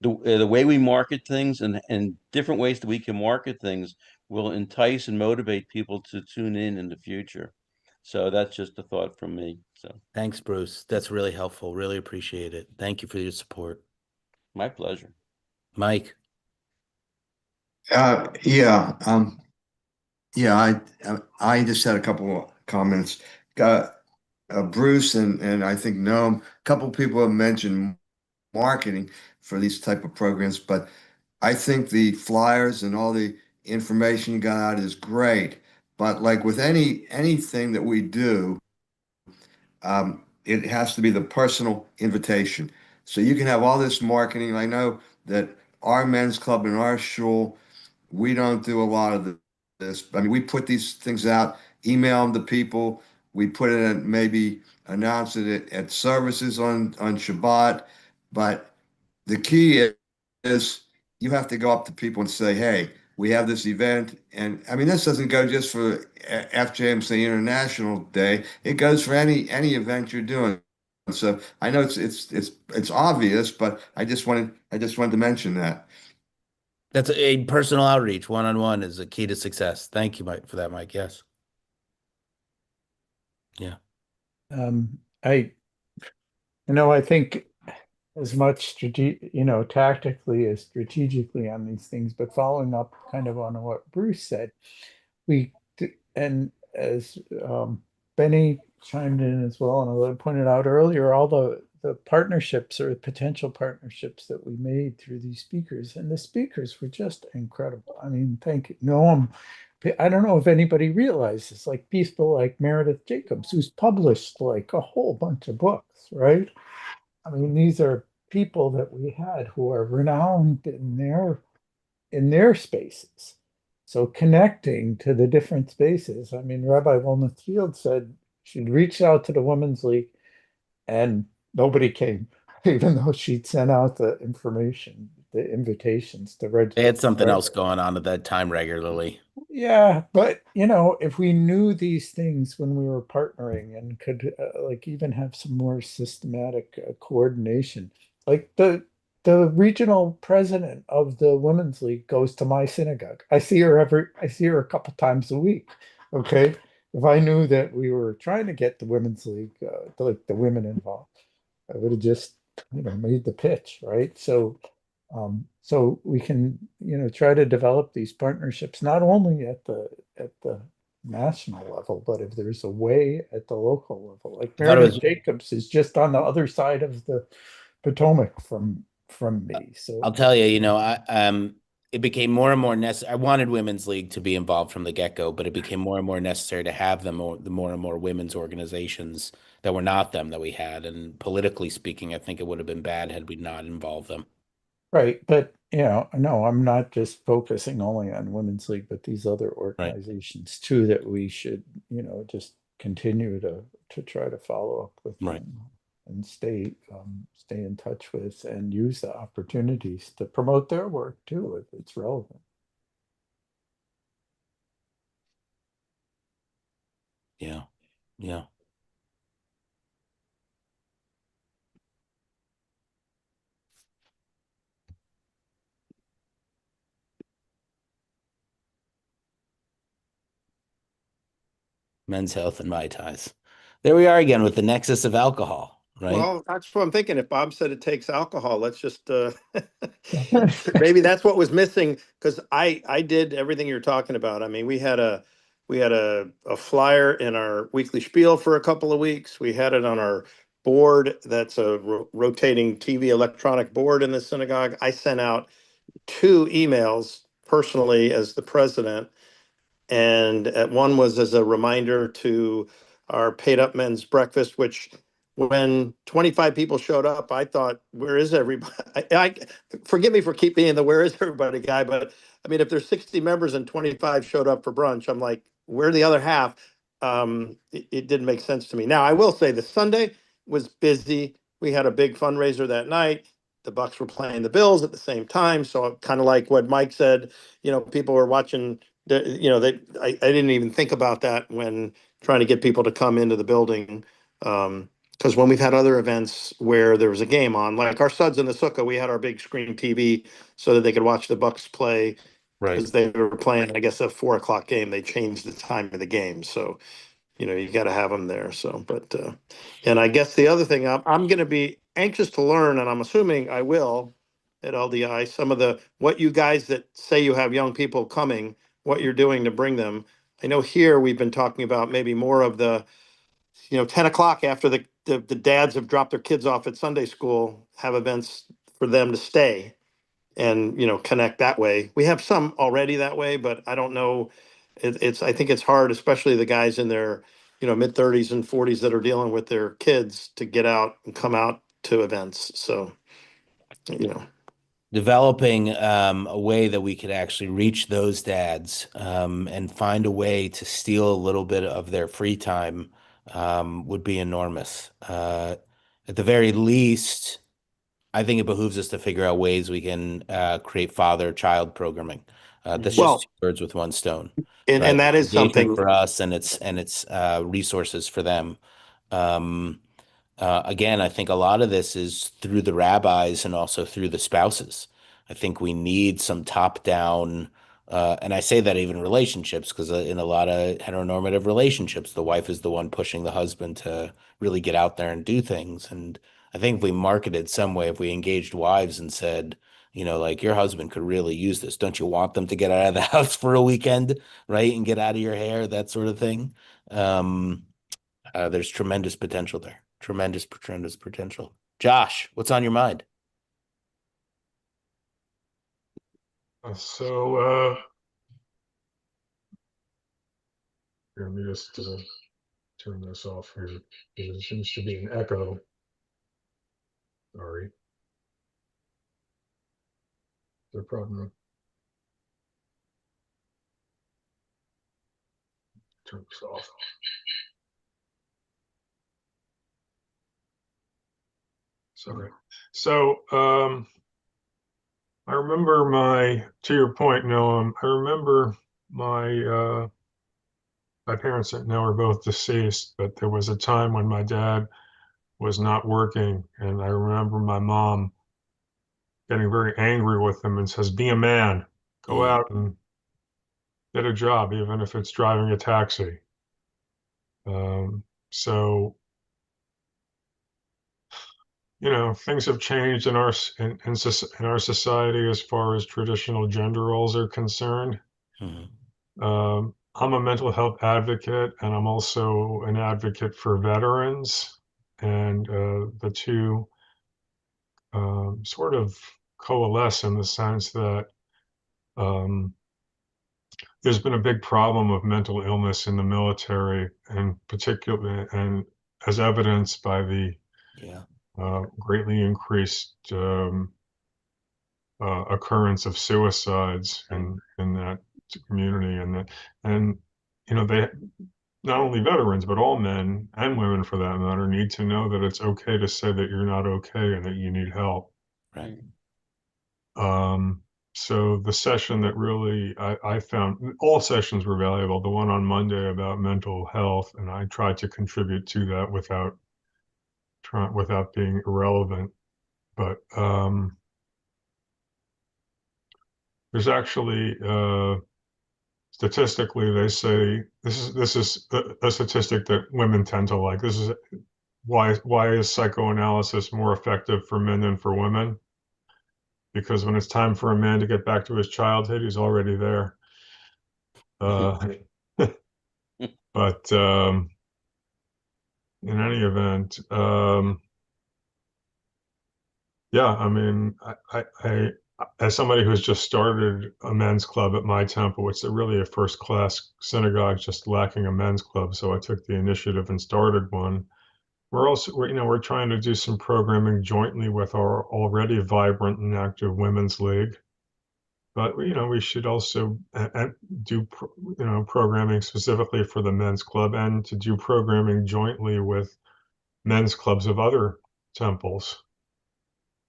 S7: the way we market things and different ways that we can market things will entice and motivate people to tune in the future. So that's just a thought from me. So
S1: Thanks, Bruce. That's really helpful. Really appreciate it. Thank you for your support.
S7: my pleasure.
S1: Mike.
S10: Yeah. I just had a couple of comments. Got Bruce and I think Noam, a couple of people have mentioned marketing for these type of programs, but I think the flyers and all the information you got out is great. but like with anything that we do, it has to be the personal invitation. So you can have all this marketing. I know that our men's club and our shul, we don't do a lot of this. I mean, we put these things out, email them to people. We put it in, maybe announce it at services on Shabbat. But the key is you have to go up to people and say, hey, we have this event. And I mean, this doesn't go just for FJMC International Day. It goes for any event you're doing. So I know it's obvious, but I just wanted to mention that.
S1: That's a personal outreach, one-on-one is a key to success. Thank you, Mike, for that, Mike. Yes. Yeah.
S2: I think as much tactically as strategically on these things, but following up kind of on what Bruce said, and as Benny chimed in as well, and I pointed out earlier, all the partnerships or potential partnerships that we made through these speakers, and the speakers were just incredible. I mean, thank you. Noam, I don't know if anybody realizes, like people like Meredith Jacobs, who's published like a whole bunch of books, right? I mean, these are people that we had who are renowned in their spaces. So connecting to the different spaces. I mean, Rabbi Wilmoth Field said she'd reached out to the Women's League and nobody came, even though she'd sent out the information, the invitations to register.
S1: They had something else going on at that time regularly.
S2: Yeah, but if we knew these things when we were partnering and could like even have some more systematic coordination, like the regional president of the Women's League goes to my synagogue. I see her a couple times a week. Okay, if I knew that we were trying to get the Women's League, like the women involved, I would have just made the pitch, right? So we can, try to develop these partnerships not only at the national level, but if there's a way at the local level. Like Meredith Jacobs is just on the other side of the Potomac from me. So
S1: I'll tell you, it became more and more necessary. I wanted Women's League to be involved from the get-go, but it became more and more necessary to have the more and more women's organizations that were not them that we had. And politically speaking, I think it would have been bad had we not involved them.
S2: right, but no, I'm not just focusing only on Women's League, but these other organizations too that we should, just continue to try to follow up with
S1: Right.
S2: and stay in touch with and use the opportunities to promote their work too if it's relevant.
S1: Yeah. Yeah. Men's Health and Mai Tais. There we are again with the nexus of alcohol, right?
S3: Well, that's what I'm thinking. If Bob said it takes alcohol, let's just maybe that's what was missing, because I did everything you're talking about. I mean, we had a flyer in our weekly spiel for a couple of weeks. We had it on our board. That's a rotating TV electronic board in the synagogue. I sent out 2 emails personally as the president, and one was as a reminder to our paid up men's breakfast, which when 25 people showed up, I thought, where is everybody? Forgive me for keeping being the where is everybody guy, but I mean, if there's 60 members and 25 showed up for brunch, I'm like, where the other half? It didn't make sense to me. Now, I will say the Sunday was busy. We had a big fundraiser that night. The Bucks were playing the Bills at the same time. So kind of like what Mike said, people were watching I didn't even think about that when trying to get people to come into the building. Because when we've had other events where there was a game on, like our Suds in the Sukkah, we had our big screen TV so that they could watch the Bucks play, because they were playing, I guess, a 4 o'clock game. They changed the time of the game, so you got to have them there. So, but and I guess the other thing I'm going to be anxious to learn, and I'm assuming I will at LDI, some of what you guys that say you have young people coming, what you're doing to bring them. I know here we've been talking about maybe more of the 10 o'clock after the dads have dropped their kids off at Sunday school, have events for them to stay and connect that way. We have some already that way, but I don't know I think it's hard, especially the guys in their, mid-30s and 40s that are dealing with their kids to get out and come out to events. So,
S1: developing a way that we could actually reach those dads and find a way to steal a little bit of their free time would be enormous. At the very least, I think it behooves us to figure out ways we can create father-child programming. That's just
S3: well,
S1: two birds with one stone,
S3: and,
S1: right?
S3: and that is
S1: Engagement
S3: something.
S1: for us, and it's resources for them. Um, again, I think a lot of this is through the rabbis and also through the spouses. I think we need some top-down, and I say that even in relationships, because in a lot of heteronormative relationships, the wife is the one pushing the husband to really get out there and do things. And I think if we marketed some way, if we engaged wives and said, like your husband could really use this. Don't you want them to get out of the house for a weekend, right? And get out of your hair, that sort of thing. There's tremendous potential there. Tremendous potential. Josh, what's on your mind?
S14: So let me just turn this off here. There seems to be an echo. Sorry. The problem. Turn this off. Sorry. So I remember to your point, Noam, I remember my parents that now are both deceased, but there was a time when my dad was not working, and I remember my mom getting very angry with him and says, "Be a man, go out and get a job, even if it's driving a taxi." So things have changed in our society as far as traditional gender roles are concerned. I'm a mental health advocate, and I'm also an advocate for veterans, and the two sort of coalesce in the sense that there's been a big problem of mental illness in the military, and particularly, and as evidenced by the greatly increased occurrence of suicides in that community, and they, not only veterans but all men and women for that matter, need to know that it's okay to say that you're not okay and that you need help.
S1: Right.
S14: So the session that really I found, all sessions were valuable. The one on Monday about mental health, and I tried to contribute to that without being irrelevant. But there's actually statistically, they say this is a statistic that women tend to like. This is why is psychoanalysis more effective for men than for women? Because when it's time for a man to get back to his childhood, he's already there. But in any event, yeah, I mean, I as somebody who's just started a men's club at my temple, it's really a first-class synagogue, just lacking a men's club. So I took the initiative and started one. We're trying to do some programming jointly with our already vibrant and active women's league. But we should also do programming specifically for the men's club, and to do programming jointly with men's clubs of other temples.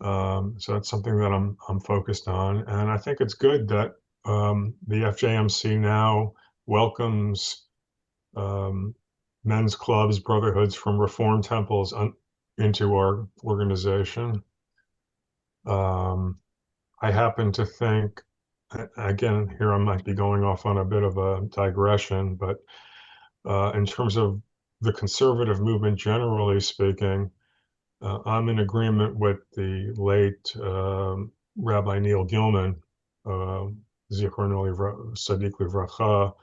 S14: So that's something that I'm focused on, and I think it's good that the FJMC now welcomes men's clubs, brotherhoods from Reform temples into our organization. I happen to think, again, here I might be going off on a bit of a digression, but in terms of the conservative movement, generally speaking, I'm in agreement with the late Rabbi Neil Gilman, Zichrono Sadiq Livracha,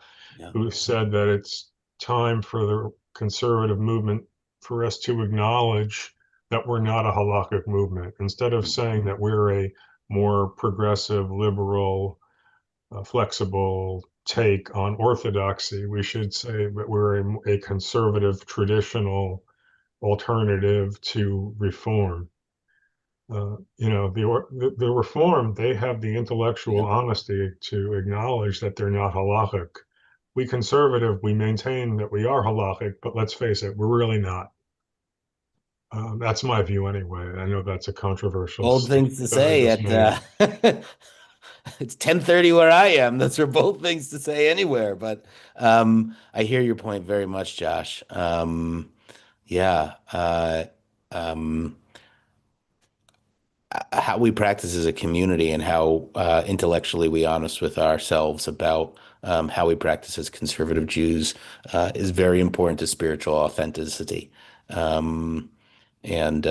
S14: who said that it's time for the conservative movement for us to acknowledge that we're not a halakhic movement. Instead of saying that we're a more progressive, liberal, flexible take on orthodoxy. We should say that we're a conservative, traditional alternative to reform. The reform, they have the intellectual honesty to acknowledge that they're not halachic. We conservative, we maintain that we are halachic, but let's face it, we're really not. That's my view anyway. I know that's a controversial
S1: Bold things to
S14: statement that I
S1: say
S14: just made.
S1: it's 10:30 where I am. Those are both things to say anywhere, but I hear your point very much, Josh. Yeah. Um, how we practice as a community and how intellectually we honest with ourselves about how we practice as conservative Jews is very important to spiritual authenticity. Um, and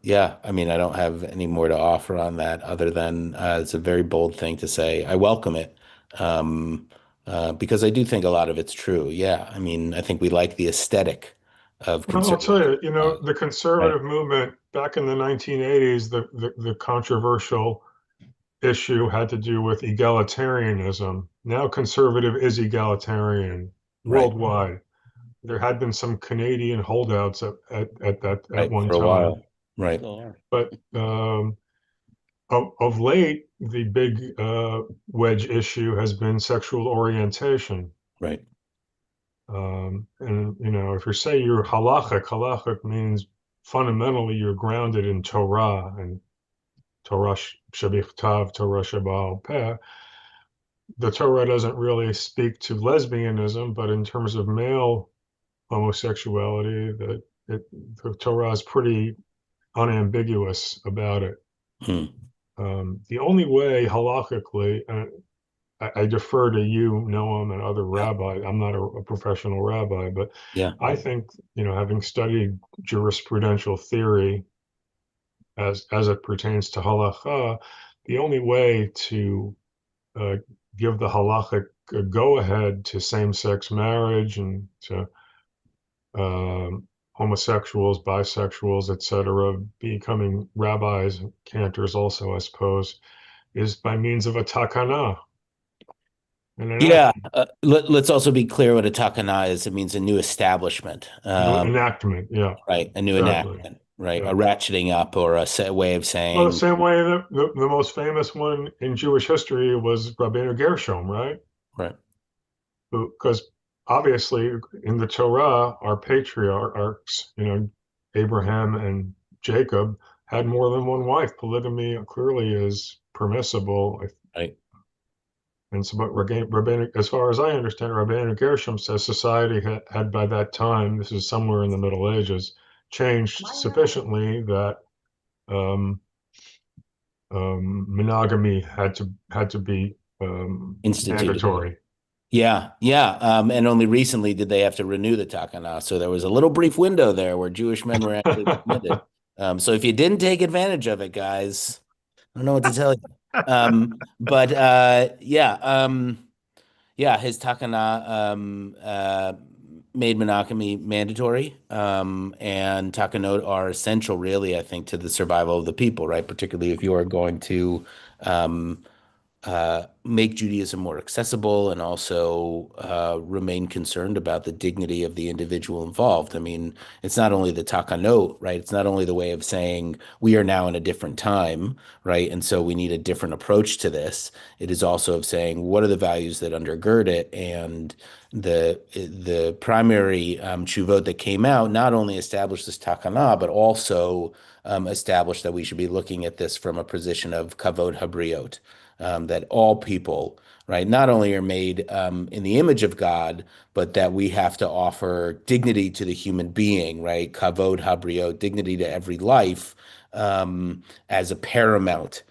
S1: yeah, I mean, I don't have any more to offer on that other than it's a very bold thing to say. I welcome it because I do think a lot of it's true. Yeah, I mean, I think we like the aesthetic of
S14: Well, I'll tell
S1: conservative.
S14: you, the
S1: Right,
S14: conservative movement back in the 1980s, the controversial issue had to do with egalitarianism. Now conservative is egalitarian
S1: right,
S14: worldwide. There had been some Canadian holdouts at
S1: right,
S14: one
S1: for a
S14: time,
S1: while. Right,
S7: Still are.
S14: but of late, the big wedge issue has been sexual orientation.
S1: right.
S14: And if you say you're halachic means fundamentally you're grounded in Torah and Torah Shebichtav, Torah Sheba'al Peh. The Torah doesn't really speak to lesbianism, but in terms of male homosexuality, the Torah is pretty unambiguous about it.
S1: Hmm.
S14: The only way halachically, I defer to you, Noam, and other
S1: Yeah,
S14: rabbis. I'm not a professional rabbi, but
S1: yeah,
S14: I think, having studied jurisprudential theory as it pertains to halacha, the only way to uh, give the halachic go-ahead to same-sex marriage and to homosexuals, bisexuals, etc., becoming rabbis, cantors also, I suppose, is by means of a takana, an
S1: yeah.
S14: enactment.
S1: Let's also be clear what a takana is. It means a new establishment,
S14: New enactment, yeah,
S1: right? A new
S14: exactly.
S1: enactment, right?
S14: Yeah.
S1: A ratcheting up or way of
S14: Well, the
S1: saying,
S14: same way that the most famous one in Jewish history was Rabbeinu Gershom, right?
S1: right,
S14: Because obviously in the Torah, our patriarchs, Abraham and Jacob, had more than one wife. Polygamy clearly is permissible.
S1: right.
S14: And so, but as far as I understand, Rabbeinu Gershom says society had by that time, this is somewhere in the Middle Ages, changed sufficiently that um, monogamy had to be
S1: Instituted.
S14: mandatory.
S1: Yeah, yeah. And only recently did they have to renew the takana. So there was a little brief window there where Jewish men were actually permitted. So if you didn't take advantage of it, guys, I don't know what to tell you. But yeah, yeah, his takana made monogamy mandatory. And takanot are essential, really, I think, to the survival of the people, right? Particularly if you are going to um, make Judaism more accessible and also remain concerned about the dignity of the individual involved. I mean, it's not only the takanot, right? It's not only the way of saying we are now in a different time, right? And so we need a different approach to this. It is also of saying what are the values that undergird it, and the primary tshuvot that came out not only established this takana, but also established that we should be looking at this from a position of kavod habriot, that all people, right, not only are made in the image of God, but that we have to offer dignity to the human being, right? Kavod habriot, dignity to every life, as a paramount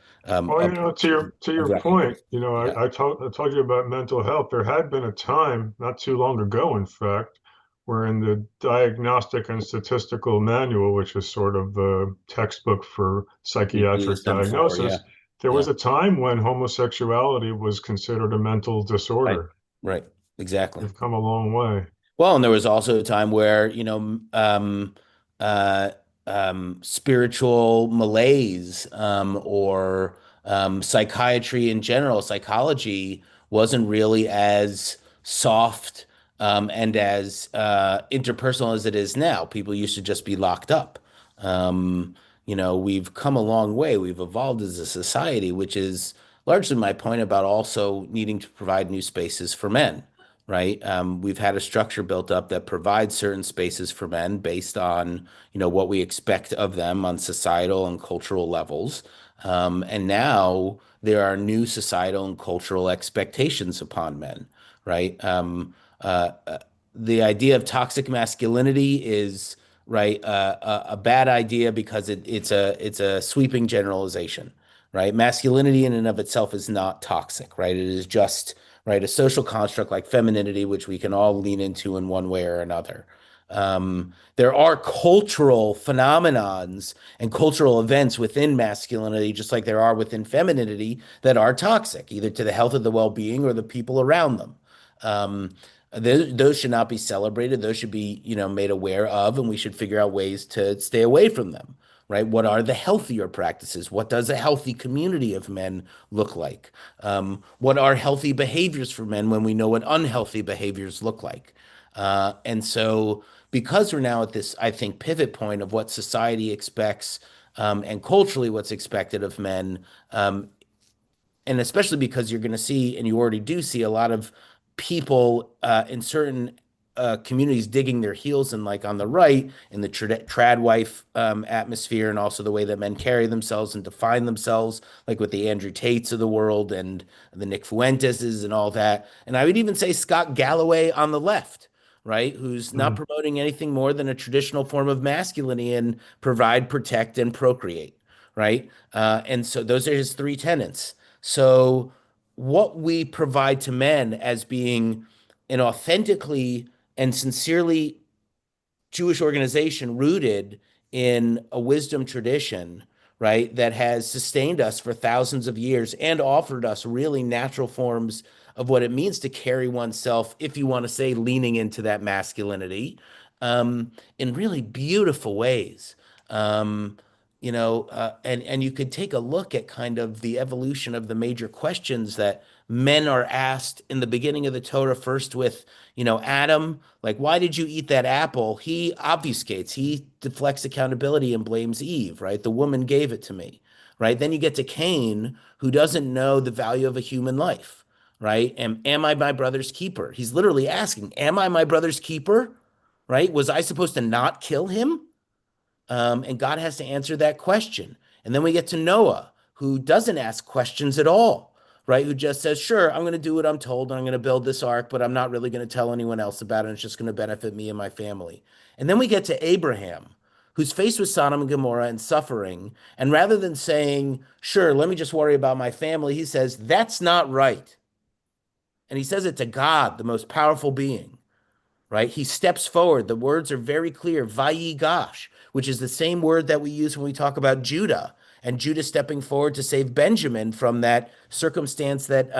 S14: Well,
S1: approach
S14: to
S1: of
S14: your point,
S1: recognition. Yeah,
S14: I told you about mental health. There had been a time, not too long ago, in fact, where in the Diagnostic and Statistical Manual, which is sort of the textbook for
S1: we do
S14: psychiatric
S1: this before. Yeah,
S14: diagnosis, there
S1: yeah,
S14: was a time when homosexuality was considered a mental
S1: right,
S14: disorder.
S1: right, exactly.
S14: We've come a long way.
S1: Well, and there was also a time where, uh, spiritual malaise or psychiatry in general, psychology wasn't really as soft and as interpersonal as it is now. People used to just be locked up. We've come a long way. We've evolved as a society, which is largely my point about also needing to provide new spaces for men, right? We've had a structure built up that provides certain spaces for men based on, what we expect of them on societal and cultural levels. And now there are new societal and cultural expectations upon men, right? The idea of toxic masculinity is right a bad idea because it's a sweeping generalization, right? Masculinity in and of itself is not toxic, right? It is just right a social construct like femininity, which we can all lean into in one way or another. There are cultural phenomenons and cultural events within masculinity, just like there are within femininity, that are toxic, either to the health of the well-being or the people around them. Um, those should not be celebrated. Those should be, made aware of, and we should figure out ways to stay away from them, right? What are the healthier practices? What does a healthy community of men look like? What are healthy behaviors for men when we know what unhealthy behaviors look like? And so, because we're now at this, I think, pivot point of what society expects and culturally what's expected of men, and especially because you're going to see, and you already do see, a lot of people in certain communities digging their heels in, like on the right, in the trad wife atmosphere, and also the way that men carry themselves and define themselves, like with the Andrew Tates of the world and the Nick Fuenteses and all that. And I would even say Scott Galloway on the left, right, who's not promoting anything more than a traditional form of masculinity and provide, protect, and procreate, right? And so those are his three tenets. So, what we provide to men as being an authentically and sincerely Jewish organization rooted in a wisdom tradition, right, that has sustained us for thousands of years and offered us really natural forms of what it means to carry oneself, if you want to say, leaning into that masculinity, in really beautiful ways. Um, and you could take a look at kind of the evolution of the major questions that men are asked in the beginning of the Torah, first with, Adam, like, why did you eat that apple? He obfuscates, he deflects accountability and blames Eve, right? The woman gave it to me, right? Then you get to Cain, who doesn't know the value of a human life, right? Am I my brother's keeper? He's literally asking, am I my brother's keeper? Right? Was I supposed to not kill him? And God has to answer that question. And then we get to Noah, who doesn't ask questions at all, right? Who just says, sure, I'm going to do what I'm told and I'm going to build this ark, but I'm not really going to tell anyone else about it. And it's just going to benefit me and my family. And then we get to Abraham, who's faced with Sodom and Gomorrah and suffering. And rather than saying, sure, let me just worry about my family, he says, that's not right. And he says it to God, the most powerful being, right? He steps forward. The words are very clear, Vayigash, which is the same word that we use when we talk about Judah and Judah stepping forward to save Benjamin from that circumstance that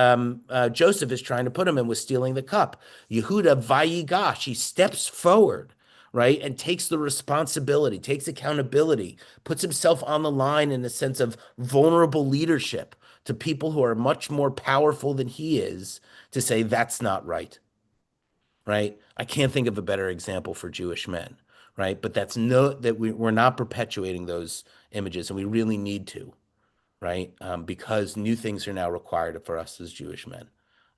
S1: Joseph is trying to put him in with stealing the cup. Yehuda Vayigash, he steps forward, right, and takes the responsibility, takes accountability, puts himself on the line in a sense of vulnerable leadership to people who are much more powerful than he is to say that's not right, right? I can't think of a better example for Jewish men, right? But we're not perpetuating those images, and we really need to, right? Because new things are now required for us as Jewish men.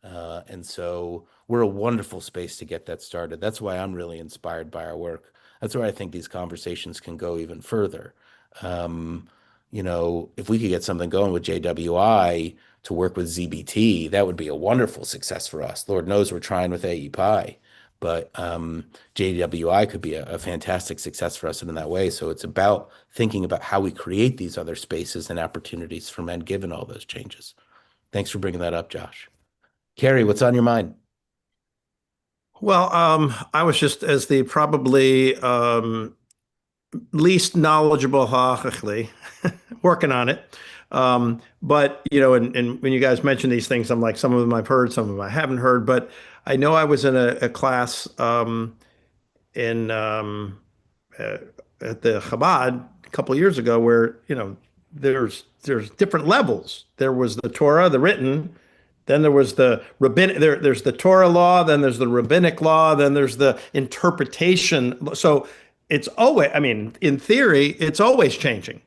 S1: And so we're a wonderful space to get that started. That's why I'm really inspired by our work. That's where I think these conversations can go even further. If we could get something going with JWI to work with ZBT, that would be a wonderful success for us. Lord knows we're trying with AEPI, but JWI could be a fantastic success for us in that way. So it's about thinking about how we create these other spaces and opportunities for men given all those changes. Thanks for bringing that up, Josh. Carrie, what's on your mind?
S3: Well, I was just as the probably least knowledgeable hachachli, working on it. But and when you guys mention these things, I'm like, some of them I've heard, some of them I haven't heard. But I know I was in a class in at the Chabad a couple of years ago where there's different levels. There was the Torah, the written,
S2: Then there was the there's the Torah law, then there's the rabbinic law, then there's the interpretation. So it's always, I mean, in theory, it's always changing.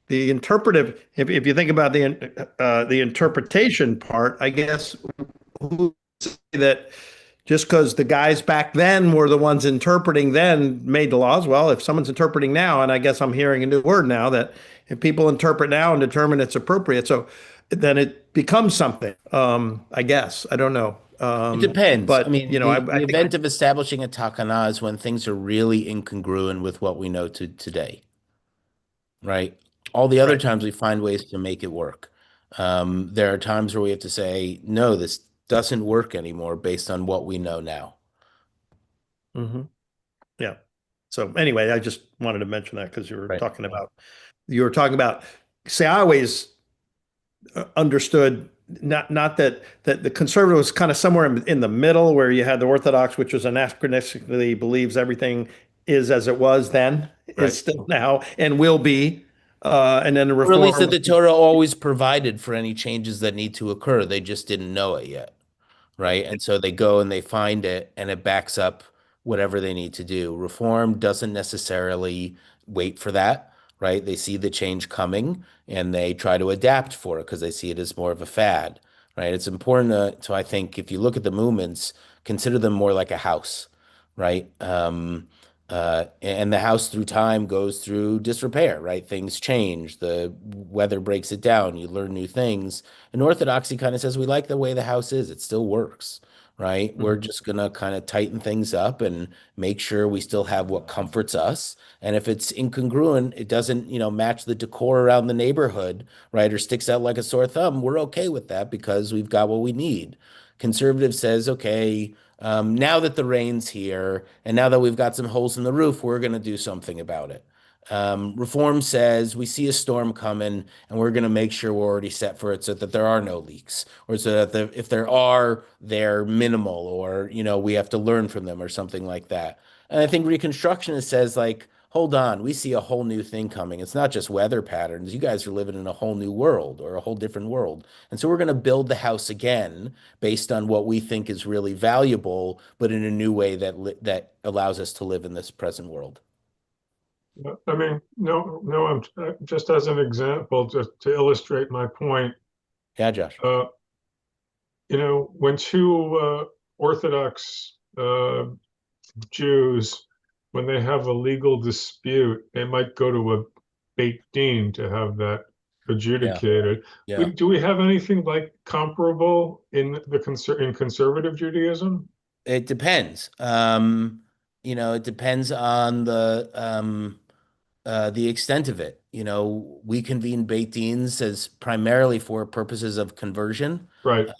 S2: The interpretive, if you think about the interpretation part, I guess who say that just because the guys back then were the ones interpreting then made the laws. Well, if someone's interpreting now, and I guess I'm hearing a new word now, that if people interpret now and determine it's appropriate, so then it becomes something. I guess I don't know.
S1: It depends.
S2: But
S1: I mean,
S2: you know,
S1: the
S2: I think
S1: event of establishing a takana is when things are really incongruent with what we know today, right? All the other
S2: right.
S1: times we find ways to make it work. There are times where we have to say, no, this doesn't work anymore based on what we know now.
S2: Mm-hmm. Yeah. So anyway, I just wanted to mention that because
S1: Right.
S2: You were talking about. Say, I always understood not that the conservative was kind of somewhere in the middle, where you had the Orthodox, which was anachronistically believes everything is as it was then,
S1: Right.
S2: is still now, and will be, and then the
S1: Or at least that
S2: Reform.
S1: the Torah always provided for any changes that need to occur. They just didn't know it yet. Right. And so they go and they find it and it backs up whatever they need to do. Reform doesn't necessarily wait for that. Right. They see the change coming and they try to adapt for it because they see it as more of a fad. Right. It's important to, I think, if you look at the movements, consider them more like a house. Right. And the house through time goes through disrepair, right? Things change, the weather breaks it down, you learn new things. And Orthodoxy kind of says we like the way the house is, it still works, right? We're just gonna kind of tighten things up and make sure we still have what comforts us. And if it's incongruent, it doesn't, match the decor around the neighborhood, right? Or sticks out like a sore thumb, we're okay with that because we've got what we need. Conservative says, okay, now that the rain's here and now that we've got some holes in the roof, we're going to do something about it. Reform says we see a storm coming and we're going to make sure we're already set for it so that there are no leaks, or so that if there are, they're minimal, or, we have to learn from them or something like that. And I think Reconstructionist says, like, hold on, we see a whole new thing coming. It's not just weather patterns. You guys are living in a whole new world or a whole different world. And so we're going to build the house again based on what we think is really valuable, but in a new way that allows us to live in this present world.
S14: I mean, no, I'm just as an example, just to illustrate my point.
S1: Yeah, Josh.
S14: When two Orthodox Jews, when they have a legal dispute, they might go to a Beit Din to have that adjudicated.
S1: Yeah.
S14: Do we have anything like comparable in conservative Judaism?
S1: It depends. It depends on the extent of it. We convene Beit Dins as primarily for purposes of conversion.
S14: Right.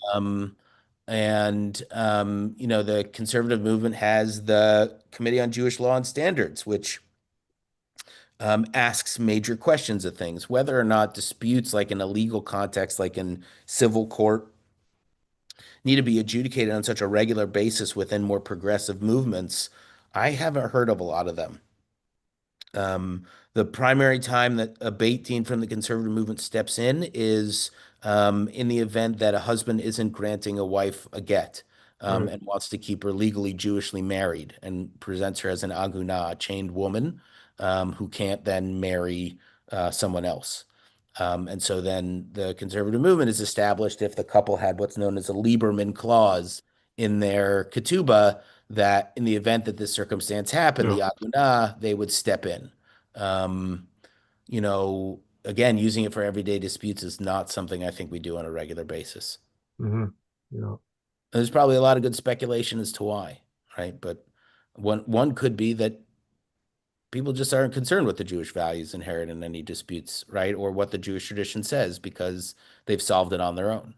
S1: The conservative movement has the Committee on Jewish Law and Standards, which asks major questions of things, whether or not disputes like in a legal context, like in civil court, need to be adjudicated on such a regular basis within more progressive movements. I haven't heard of a lot of them. The primary time that a Beit Din from the conservative movement steps in is in the event that a husband isn't granting a wife a get and wants to keep her legally Jewishly married and presents her as an aguna, a chained woman who can't then marry someone else. And so then the conservative movement is established if the couple had what's known as a Lieberman clause in their ketubah, that in the event that this circumstance happened, the aguna, they would step in. Again, using it for everyday disputes is not something I think we do on a regular basis.
S14: Mm-hmm. Yeah.
S1: There's probably a lot of good speculation as to why, right? But one could be that people just aren't concerned with the Jewish values inherent in any disputes, right? Or what the Jewish tradition says because they've solved it on their own.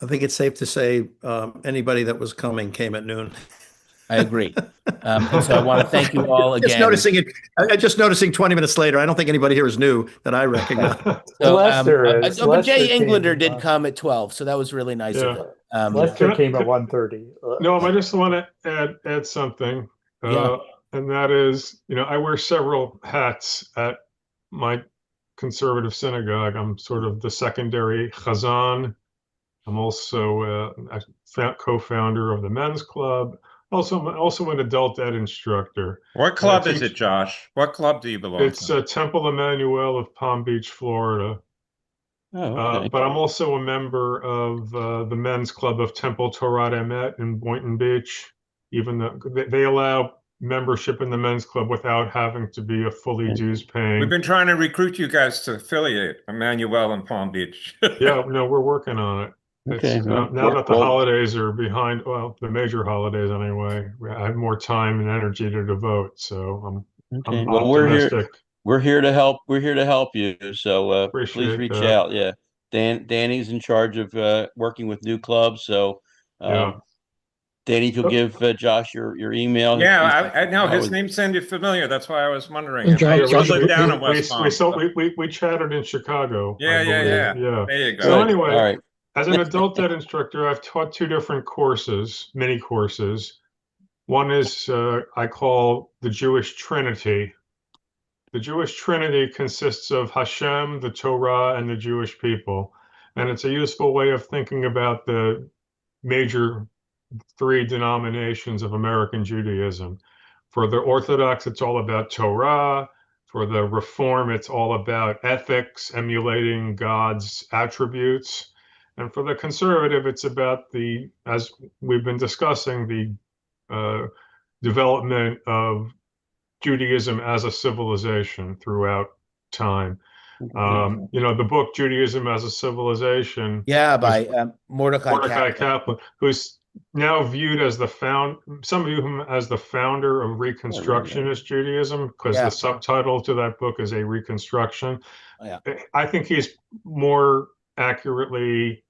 S2: I think it's safe to say anybody that was coming came at noon.
S1: I agree. And so I want to thank you all again.
S2: Just noticing 20 minutes later, I don't think anybody here is new that I recognize.
S1: So,
S2: Lester is.
S1: But Jay Englander did come at 12, so that was really nice of him.
S2: Lester came at 1:30.
S14: No, I just want to add something. And that is, I wear several hats at my conservative synagogue. I'm sort of the secondary chazan. I'm also a co-founder of the men's club. Also an adult ed instructor.
S11: What club is it, Josh? What club do you belong
S14: It's
S11: to?
S14: Temple Emmanuel of Palm Beach, Florida.
S7: Oh, okay.
S14: But I'm also a member of the men's club of Temple Torah Emet in Boynton Beach. Even though they allow membership in the men's club without having to be a fully dues paying.
S11: We've been trying to recruit you guys to affiliate Emmanuel and Palm Beach.
S14: Yeah, no, we're working on it.
S7: Okay.
S14: Now that the holidays are behind, well, the major holidays anyway, I have more time and energy to devote. So I'm
S7: well,
S14: optimistic.
S7: We're here to help. We're here to help you. So please
S14: Appreciate
S7: reach
S14: that.
S7: out. Yeah. Danny's in charge of working with new clubs. So
S14: Yeah.
S7: Danny, if you'll give Josh your email.
S11: Yeah, I know his name sounded familiar. That's why I was wondering.
S14: We chatted in Chicago.
S11: Yeah. There you go.
S14: So anyway, all right. As an adult ed instructor, I've taught two different courses, mini courses. One is I call the Jewish Trinity. The Jewish Trinity consists of Hashem, the Torah, and the Jewish people. And it's a useful way of thinking about the major three denominations of American Judaism. For the Orthodox, it's all about Torah. For the Reform, it's all about ethics, emulating God's attributes. And for the conservative, it's about as we've been discussing, the development of Judaism as a civilization throughout time. The book Judaism as a Civilization.
S1: Yeah, by Mordecai
S14: Kaplan, who's now viewed as some view him as the founder of Reconstructionist Judaism, because the subtitle to that book is A Reconstruction.
S1: Yeah.
S14: I think he's more accurately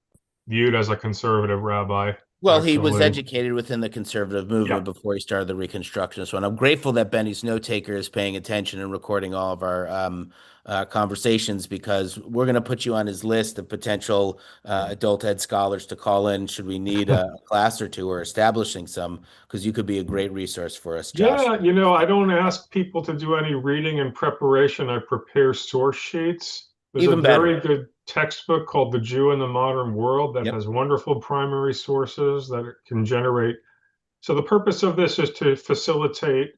S14: viewed as a conservative rabbi.
S1: Well, he was educated within the conservative movement before he started the Reconstructionist one. I'm grateful that Benny's note taker is paying attention and recording all of our conversations, because we're going to put you on his list of potential adult ed scholars to call in should we need a class or two, or establishing some, because you could be a great resource for us, Josh.
S14: Yeah, I don't ask people to do any reading in preparation. I prepare source sheets. There's a very good textbook called The Jew in the Modern World that has wonderful primary sources that it can generate. So the purpose of this is to facilitate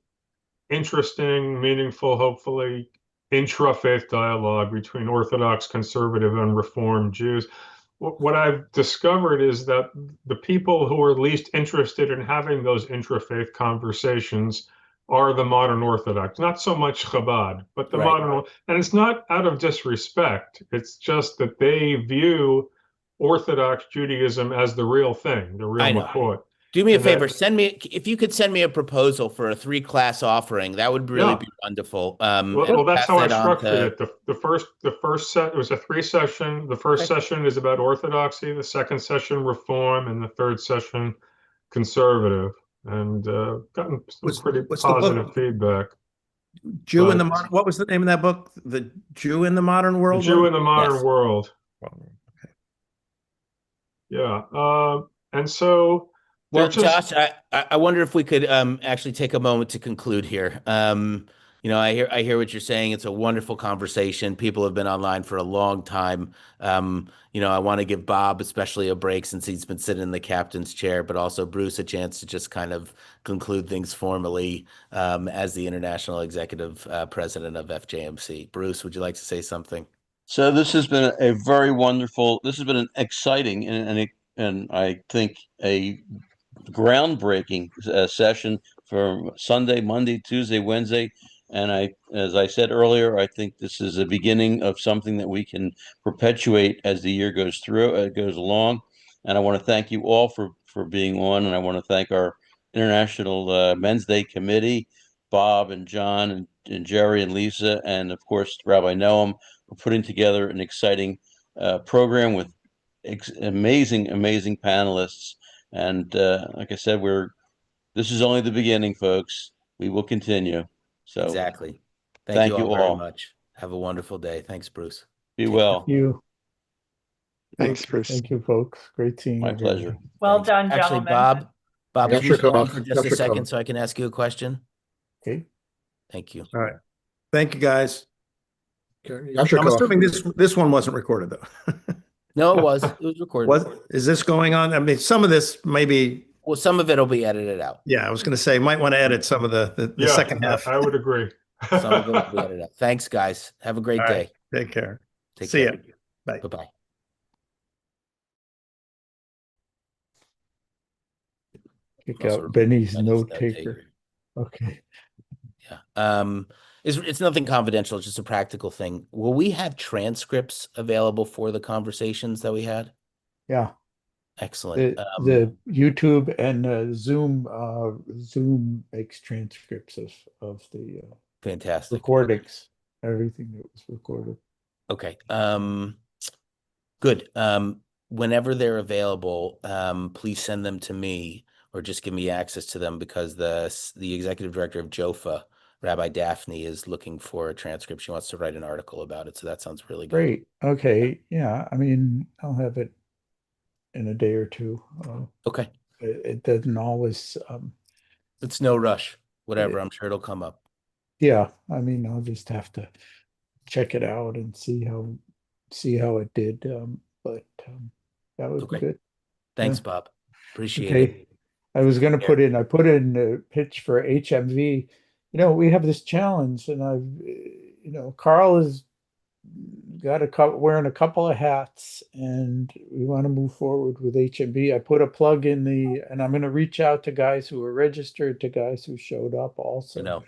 S14: interesting, meaningful, hopefully intra-faith dialogue between Orthodox, conservative, and Reformed Jews. What I've discovered is that the people who are least interested in having those intra-faith conversations are the modern Orthodox, not so much Chabad, but the modern, and it's not out of disrespect. It's just that they view Orthodox Judaism as the real thing, the real McCoy.
S1: Do me a favor, if you could send me a proposal for a 3-class offering, that would really be wonderful.
S14: Well, that's how I structured it. The first set, it was a 3-session. The first session is about Orthodoxy, the second session Reform, and the third session Conservative. And gotten some pretty positive feedback.
S15: Jew in the Modern, what was the name of that book? The Jew in the Modern World?
S14: The Jew in the Modern World. Okay. Yeah. And so,
S1: well, Josh, I wonder if we could actually take a moment to conclude here. I hear what you're saying. It's a wonderful conversation. People have been online for a long time. I want to give Bob especially a break since he's been sitting in the captain's chair, but also Bruce a chance to just kind of conclude things formally as the international executive president of FJMC. Bruce, would you like to say something?
S7: So this has been this has been an exciting and I think a groundbreaking session for Sunday, Monday, Tuesday, Wednesday. And as I said earlier, I think this is a beginning of something that we can perpetuate as the year goes along. And I want to thank you all for being on. And I want to thank our International Men's Day Committee, Bob and John and Jerry and Lisa, and of course, Rabbi Noam, for putting together an exciting program with amazing panelists. And like I said, this is only the beginning, folks. We will continue. So
S1: exactly. Thank you all very much. Have a wonderful day. Thanks, Bruce.
S7: Be well.
S2: Thank you.
S10: Thanks, Bruce.
S2: Thank you, folks. Great seeing you.
S7: My pleasure.
S13: Well done, gentlemen.
S1: Actually, Bob, can you hold on for just a
S10: Sure.
S1: second so I can ask you a question?
S2: Okay.
S1: Thank you.
S15: All right. Thank you, guys. I'm
S2: Yashiko.
S15: assuming this one wasn't recorded though.
S1: No, it was recorded.
S15: Is this going on? I mean, some of this maybe.
S1: Well, some of it'll be edited out.
S15: Yeah, I was going to say, might want to edit some of the
S14: Yeah,
S15: second half.
S14: I would agree.
S1: Some of it will be edited out. Thanks, guys. Have a great
S15: All right.
S1: day.
S15: Take care.
S1: Take
S15: See
S1: care.
S15: ya. Bye.
S1: Bye-bye.
S2: Pick
S1: Also
S2: out Benny's
S1: Benny's
S2: note
S1: note
S2: taker.
S1: taker.
S2: Okay.
S1: Yeah. It's nothing confidential, it's just a practical thing. Will we have transcripts available for the conversations that we had?
S2: Yeah.
S1: Excellent.
S2: The YouTube and Zoom makes transcripts of the
S1: Fantastic.
S2: recordings, everything that was recorded.
S1: Okay. Good. Whenever they're available, please send them to me or just give me access to them because the executive director of JOFA, Rabbi Daphne, is looking for a transcript. She wants to write an article about it. So that sounds really good.
S2: Great. Okay. Yeah. I mean, I'll have it in a day or two.
S1: Okay.
S2: It doesn't always.
S1: It's no rush. Whatever. I'm sure it'll come up.
S2: Yeah. I mean, I'll just have to check it out and see how it did. But that would be good.
S1: Thanks,
S2: Yeah.
S1: Bob. Appreciate
S2: Okay.
S1: it.
S2: I was going to I put in a pitch for HMV. We have this challenge and Carl has wearing a couple of hats and we want to move forward with HMV. I put a plug in and I'm going to reach out to guys who are registered, to guys who showed up also,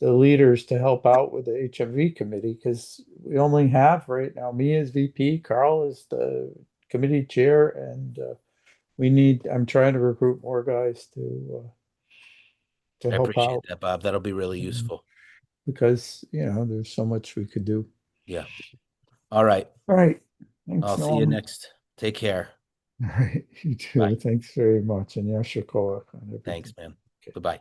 S2: the leaders to help out with the HMV committee, because we only have right now me as VP, Carl is the committee chair, and I'm trying to recruit more guys to
S1: I
S2: help
S1: appreciate
S2: out,
S1: that, Bob. That'll be really useful.
S2: because there's so much we could do.
S1: Yeah. All right.
S2: All right. Thanks,
S1: I'll see you next. Take care.
S2: All right. You too.
S1: Bye.
S2: Thanks very much. And Yashikoa.
S1: Thanks, man. Bye-bye.